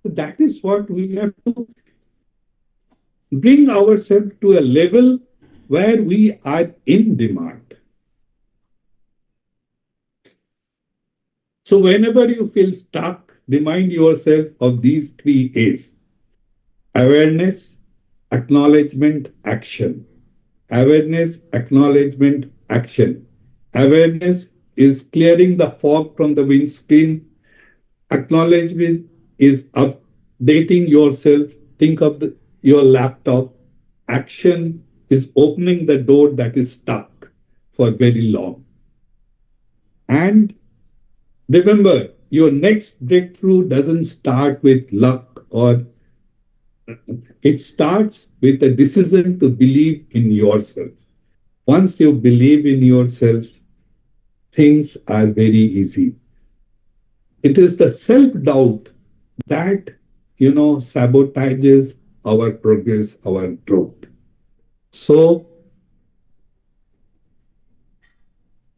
That is what we have to bring ourselves to a level where we are in demand. So whenever you feel stuck, remind yourself of these three A's: awareness, acknowledgement, action. Awareness, acknowledgement, action. Awareness is clearing the fog from the windscreen. Acknowledgement is updating yourself. Think of your laptop. Action is opening the door that is stuck for very long. And remember, your next breakthrough doesn't start with luck, or it starts with a decision to believe in yourself. Once you believe in yourself, things are very easy. It is the self-doubt that, sabotages our progress, our growth. So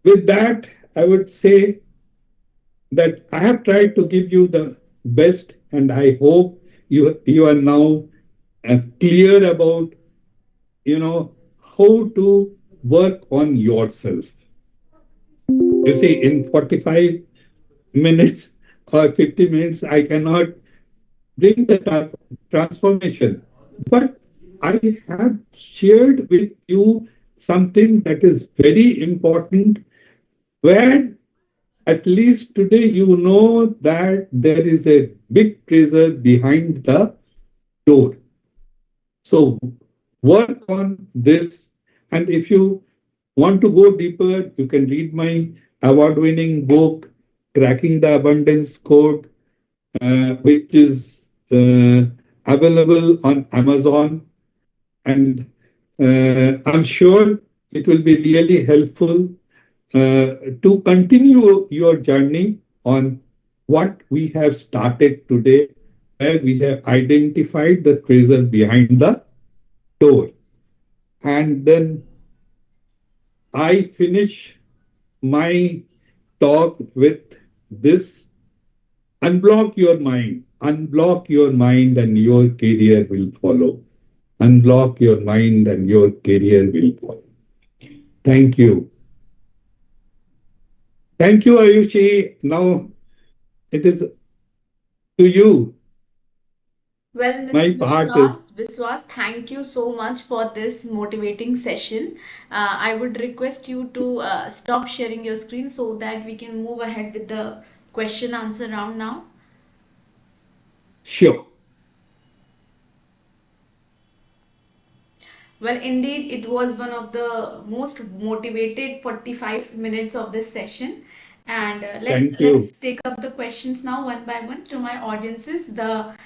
with that, I would say that I have tried to give you the best, and I hope you are now clear about, how to work on yourself. You see, in 45 minutes or 50 minutes, I cannot bring the transformation. But I have shared with you something that is very important, where at least today you know that there is a big treasure behind the door. So work on this. And if you want to go deeper, you can read my award winning book, Cracking the Abundance Code, which is available on Amazon. And I'm sure it will be really helpful to continue your journey on what we have started today, where we have identified the treasure behind the door. And then I finish my talk with this: unblock your mind, and your career will follow. Unblock your mind, and your career will follow. Thank you. Thank you, Ayushi. Now it is to you. Well, Mr. My part is Biswas, thank you so much for this motivating session. I would request you to stop sharing your screen so that we can move ahead with the question answer round now. sure. Well, indeed, it was one of the most motivated 45 minutes of this session. And Thank let's you. take up the questions now one by one to my audiences. The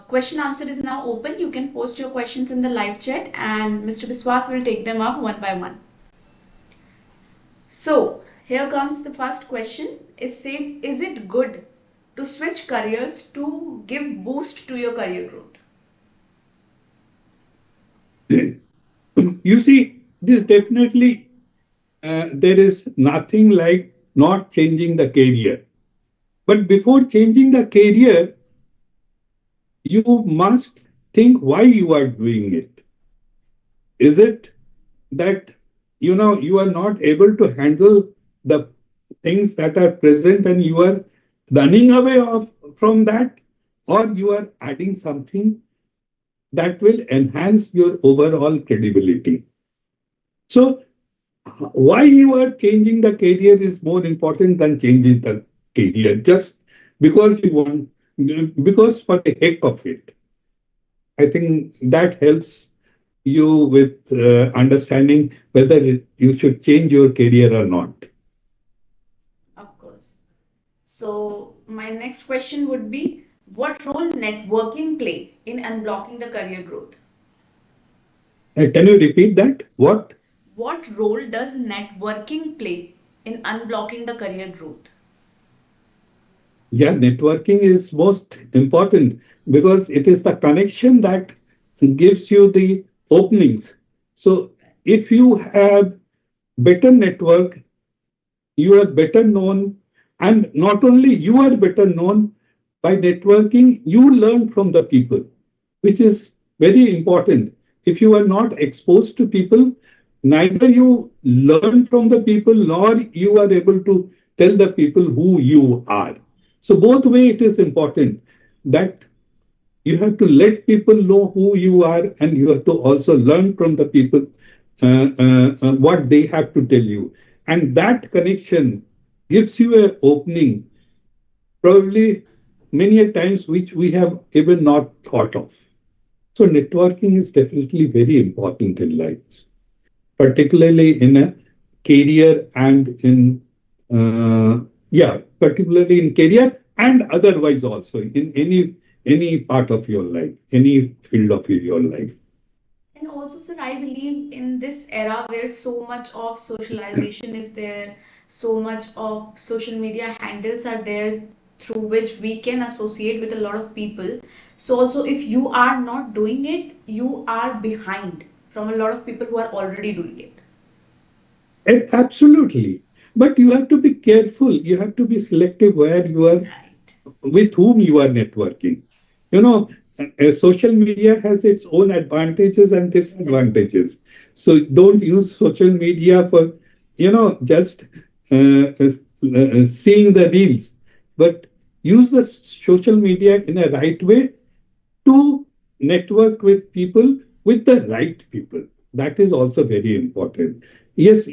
question answer is now open. You can post your questions in the live chat, and Mr. Biswas will take them up one by one. So, Here comes the first question. It says, is it good to switch careers to give boost to your career growth? You see, this definitely, there is nothing like not changing the career. But before changing the career, you must think why you are doing it. Is it that you are not able to handle the things that are present and you are running away from that, or you are adding something that will enhance your overall credibility? So why you are changing the career is more important than changing the career just because you want, because for the heck of it. I think that helps you with understanding whether you should change your career or not. Of course. So, my next question would be, what role networking play in unblocking the career growth? Can you repeat that? What? What role does networking play in unblocking the career growth? Yeah, networking is most important because it is the connection that gives you the openings. So if you have better network, you are better known, and not only you are better known, by networking you learn from the people, which is very important. If you are not exposed to people, neither you learn from the people nor you are able to tell the people who you are. So both way it is important that you have to let people know who you are, and you have to also learn from the people what they have to tell you. And that connection gives you an opening, probably many a times which we have even not thought of. So networking is definitely very important in life, particularly in a career and in particularly in career and otherwise also in any part of your life, any field of your life. And also, sir, I believe in this era where so much of socialization is there, so much of social media handles are there through which we can associate with a lot of people. So, also, if you are not doing it, you are behind from a lot of people who are already doing it. Absolutely. But you have to be careful. You have to be selective where you are, Right. with whom you are networking. You know, social media has its own advantages and Exactly. disadvantages. So don't use social media for, just seeing the reels, but use the social media in a right way to network with people, with the right people. That is also very important. Yes,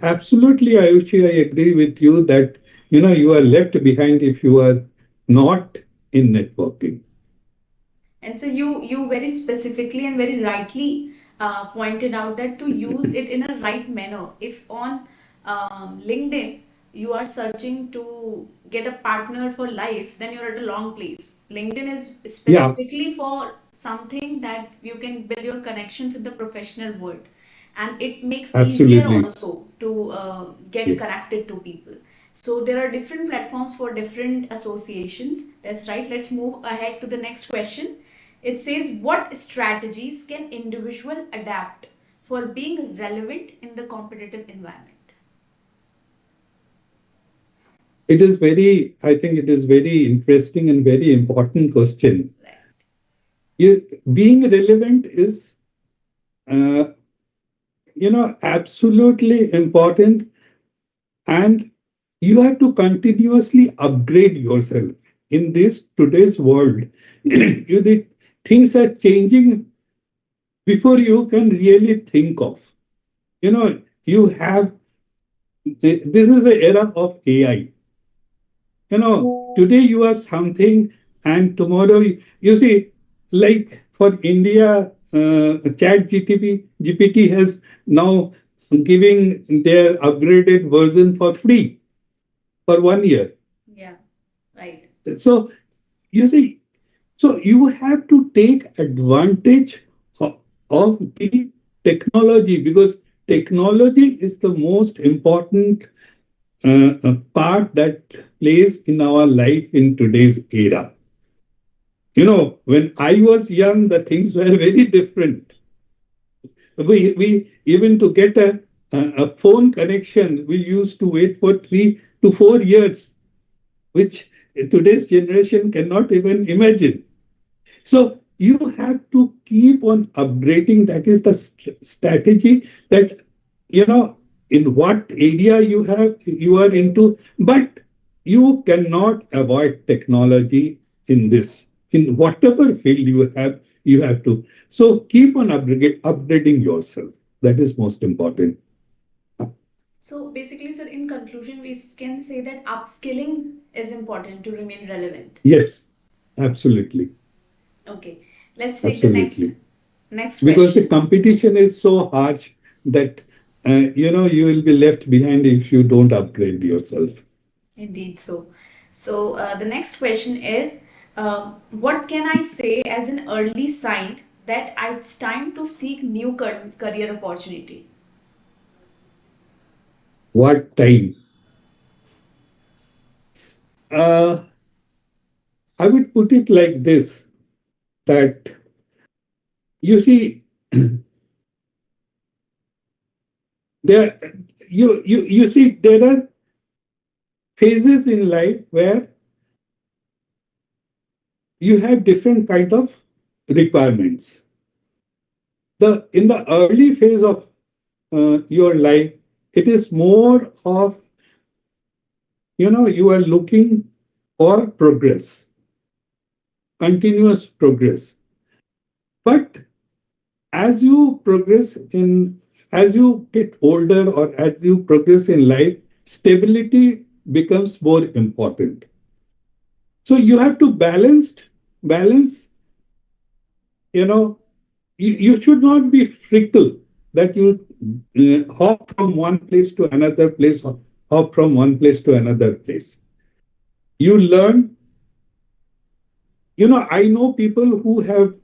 absolutely, Ayushi, I agree with you that you are left behind if you are not in networking. And so you very specifically and very rightly pointed out that to use it in a right manner. If on LinkedIn you are searching to get a partner for life, then you're at a long place. LinkedIn is Yeah, specifically for something that you can build your connections in the professional world, and it makes easier absolutely. also to get Yes. connected to people. So there are different platforms for different associations. That's right. Let's move ahead to the next question. It says, what strategies can individual adapt for being relevant in the competitive environment? I think it is very interesting and very important question. Right. Being relevant is, uh, absolutely important, and you have to continuously upgrade yourself in this today's world. The things are changing before you can really think of. You have this is the era of AI. Today you have something, and tomorrow you see, like for India, Chat GPT has now giving their upgraded version for free for 1 year. Yeah. Right. So you see, so you have to take advantage of the technology, because technology is the most important part that plays in our life in today's era. When I was young, the things were very different. We even to get a phone connection, we used to wait for 3 to 4 years, which today's generation cannot even imagine. So you have to keep on upgrading. That is the strategy that, in what area you are into, but you cannot avoid technology in this. In whatever field you have to. So keep on upgrading yourself. That is most important. So basically, sir, in conclusion, we can say that upskilling is important to remain relevant. Yes, absolutely. Okay, let's take the next Absolutely. next Because the question. competition is so harsh that you will be left behind if you don't upgrade yourself. Indeed, so. So the next question is, what can I say as an early sign that it's time to seek new career opportunity? What time? uh, I would put it like this, that you see, there you see there are phases in life where you have different kind of requirements. The In the early phase of your life, it is more of, you are looking for progress, continuous progress. But as you progress in, as you get older or as you progress in life, stability becomes more important. So you have to balance, you know, you should not be fickle, that you hop from one place to another place, or hop from one place to another place. You learn, I know people who have,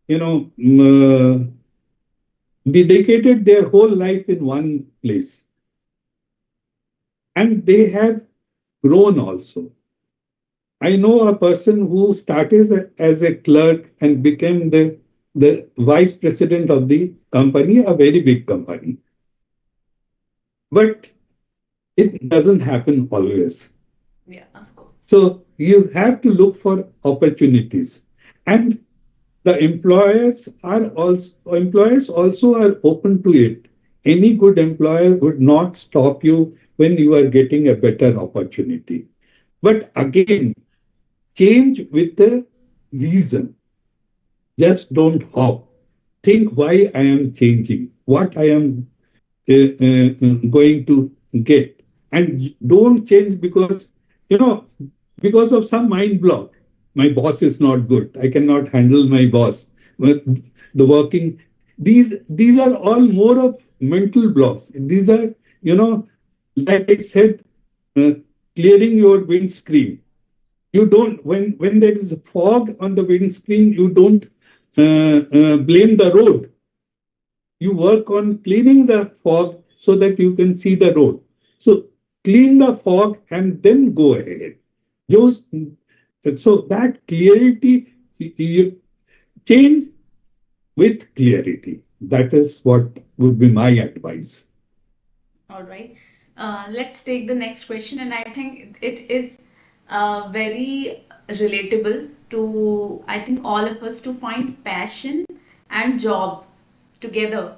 you know, dedicated their whole life in one place, and they have grown also. I know a person who started as a clerk and became the vice president of the company, a very big company. But it doesn't happen always. Yeah, of course. So you have to look for opportunities. And the employers also are open to it. Any good employer would not stop you when you are getting a better opportunity. But again, change with the reason. Just don't hop. Think why I am changing, what I am going to get. And don't change because of some mind block. My boss is not good. I cannot handle my boss. But the working, these are all more of mental blocks. These are, like I said, uh, clearing your windscreen. You don't, when there is a fog on the windscreen, you don't blame the road. You work on cleaning the fog so that you can see the road. So clean the fog and then go ahead. Just so that clarity, you change with clarity. That is what would be my advice. All right. Let's take the next question, and I think it is very relatable to, I think, all of us, to find passion and job together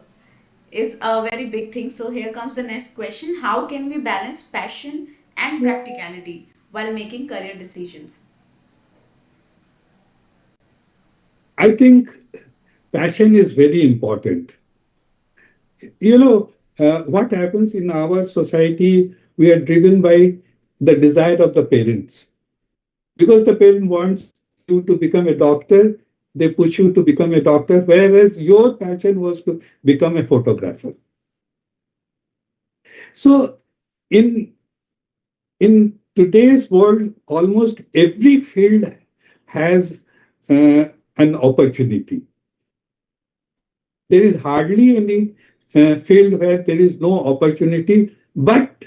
is a very big thing. So here comes the next question: how can we balance passion and practicality while making career decisions? I think passion is very important. What happens in our society, we are driven by the desire of the parents. Because the parent wants you to become a doctor, they push you to become a doctor, whereas your passion was to become a photographer. So in in today's world, almost every field has an opportunity. There is hardly any. field where there is no opportunity, but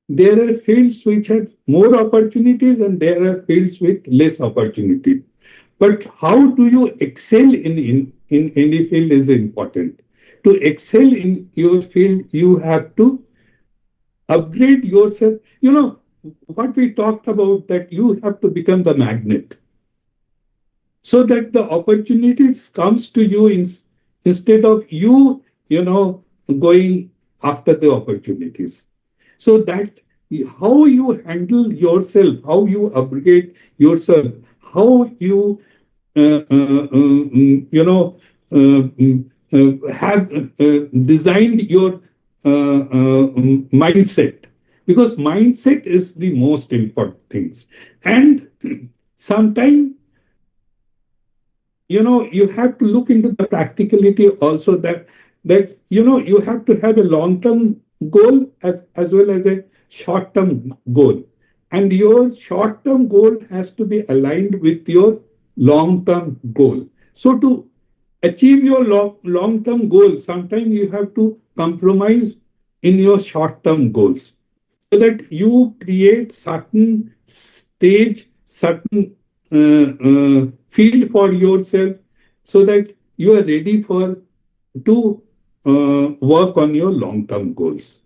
there are fields which have more opportunities and there are fields with less opportunity. But how do you excel in any field is important. To excel in your field, you have to upgrade yourself. You know, what we talked about, that you have to become the magnet so that the opportunities comes to you instead of you, going after the opportunities. So that how you handle yourself, how you upgrade yourself, how you you know have designed your mindset, because mindset is the most important things. And sometimes, you have to look into the practicality also, that you have to have a long term goal as well as a short term goal, and your short term goal has to be aligned with your long term goal. So to achieve your long term goal, sometimes you have to compromise in your short term goals, so that you create certain stage, certain field for yourself, so that you are ready for to work on your long term goals.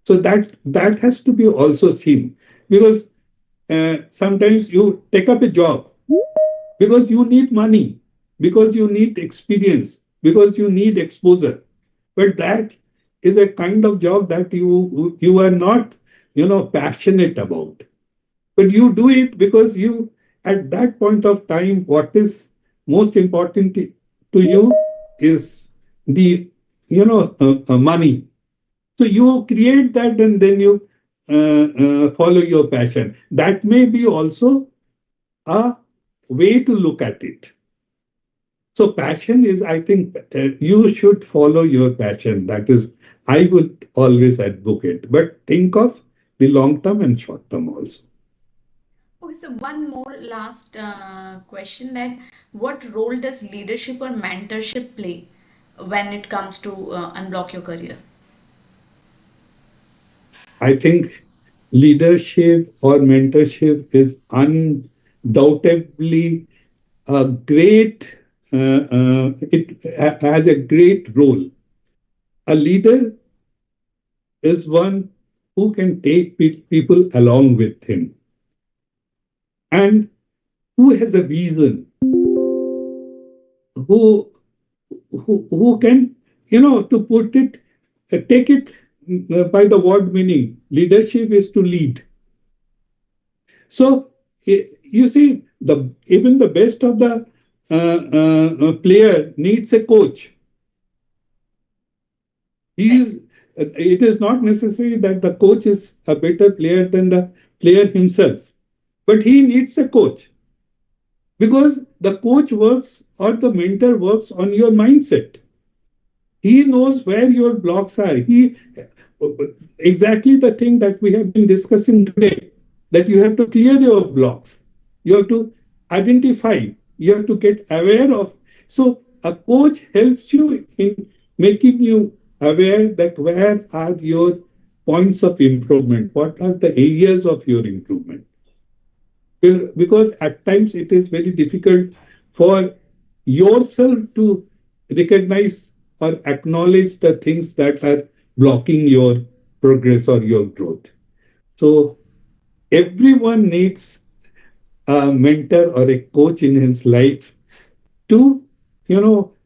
So that has to be also seen, because sometimes you take up a job because you need money, because you need experience, because you need exposure. But that is a kind of job that you are not, passionate about. But you do it because you, at that point of time, what is most important to you is the, money. So you create that and then you follow your passion. That may be also a way to look at it. So passion is, I think, you should follow your passion. That is, I would always advocate. But think of the long term and short term also. Okay, so one more last question, that what role does leadership or mentorship play when it comes to unblock your career? I think leadership or mentorship is undoubtedly a great, it has a great role. A leader is one who can take people along with him and who has a vision, who who can, to put it, take it by the word meaning. Leadership is to lead. So you see, the even the best of the player needs a coach. He Right. is. It is not necessary that the coach is a better player than the player himself, but he needs a coach, because the coach works or the mentor works on your mindset. He knows where your blocks are. He exactly the thing that we have been discussing today, that you have to clear your blocks. You have to identify. You have to get aware of. So a coach helps you in making you aware that where are your points of improvement? What are the areas of your improvement? Because at times it is very difficult for yourself to recognize or acknowledge the things that are blocking your progress or your growth. So everyone needs a mentor or a coach in his life to,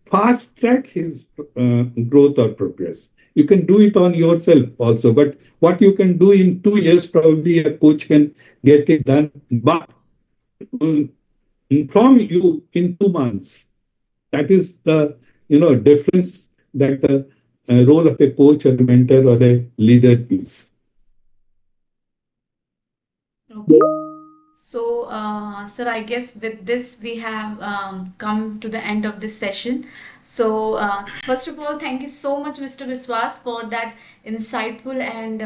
fast track his growth or progress. You can do it on yourself also, but what you can do in 2 years, probably a coach can get it done. But uh, from you in 2 months. That is the, difference that the role of a coach or a mentor or a leader is. Okay. So, sir, I guess with this we have come to the end of this session. So, first of all, thank you so much, Mr. Biswas, for that insightful and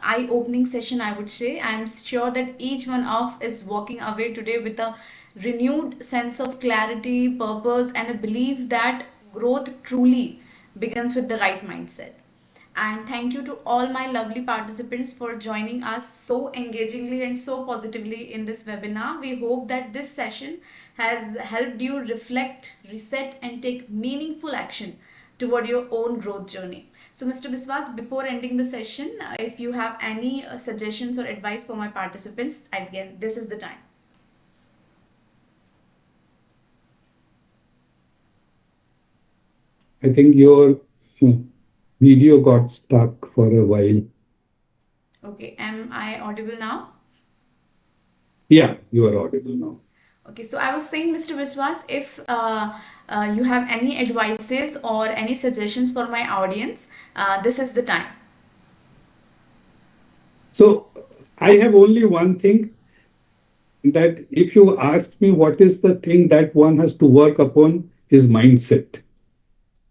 eye-opening session, I would say. I'm sure that each one of is walking away today with a renewed sense of clarity, purpose, and a belief that growth truly begins with the right mindset. And thank you to all my lovely participants for joining us so engagingly and so positively in this webinar. We hope that this session has helped you reflect, reset, and take meaningful action toward your own growth journey. So, Mr. Biswas, before ending the session, if you have any suggestions or advice for my participants, again, this is the time. I think your video got stuck for a while. Okay, am I audible now? Yeah, you are audible now. Okay, so I was saying, Mr. Viswas, if you have any advices or any suggestions for my audience, this is the time. So I have only one thing, that if you ask me what is the thing that one has to work upon, is mindset.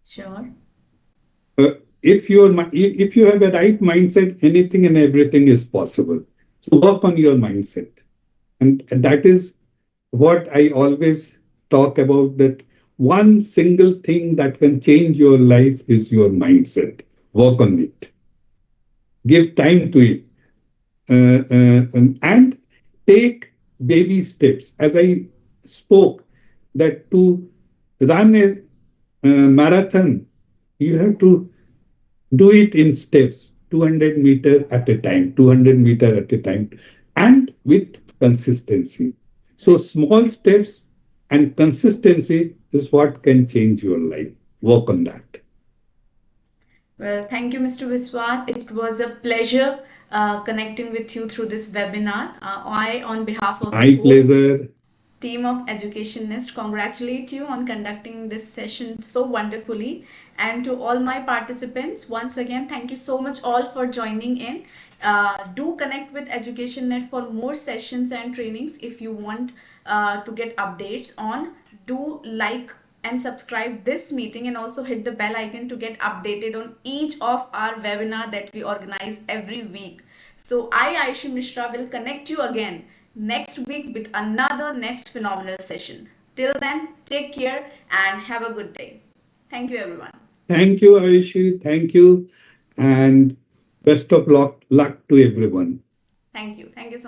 Sure. Uh, if you have a right mindset, anything and everything is possible. So work on your mindset, and that is what I always talk about. That one single thing that can change your life is your mindset. Work on it. Give time to it, and take baby steps. As I spoke, that to run a marathon, you have to do it in steps, 200 meter at a time, 200 meter at a time, and with consistency. So Right. small steps and consistency is what can change your life. Work on that. Well, thank you, Mr. Viswas. It was a pleasure connecting with you through this webinar. On behalf of the My whole pleasure. team of Educationists, congratulate you on conducting this session so wonderfully. And to all my participants, once again, thank you so much all for joining in. Do connect with EducationNet for more sessions and trainings. If you want to get updates on, do like and subscribe this meeting, and also hit the bell icon to get updated on each of our webinar that we organize every week. So I, Aishi Mishra, will connect you again next week with another next phenomenal session. Till then, take care and have a good day. Thank you, everyone. Thank you, Aishi. Thank you. And best of luck to everyone. Thank you. Thank you so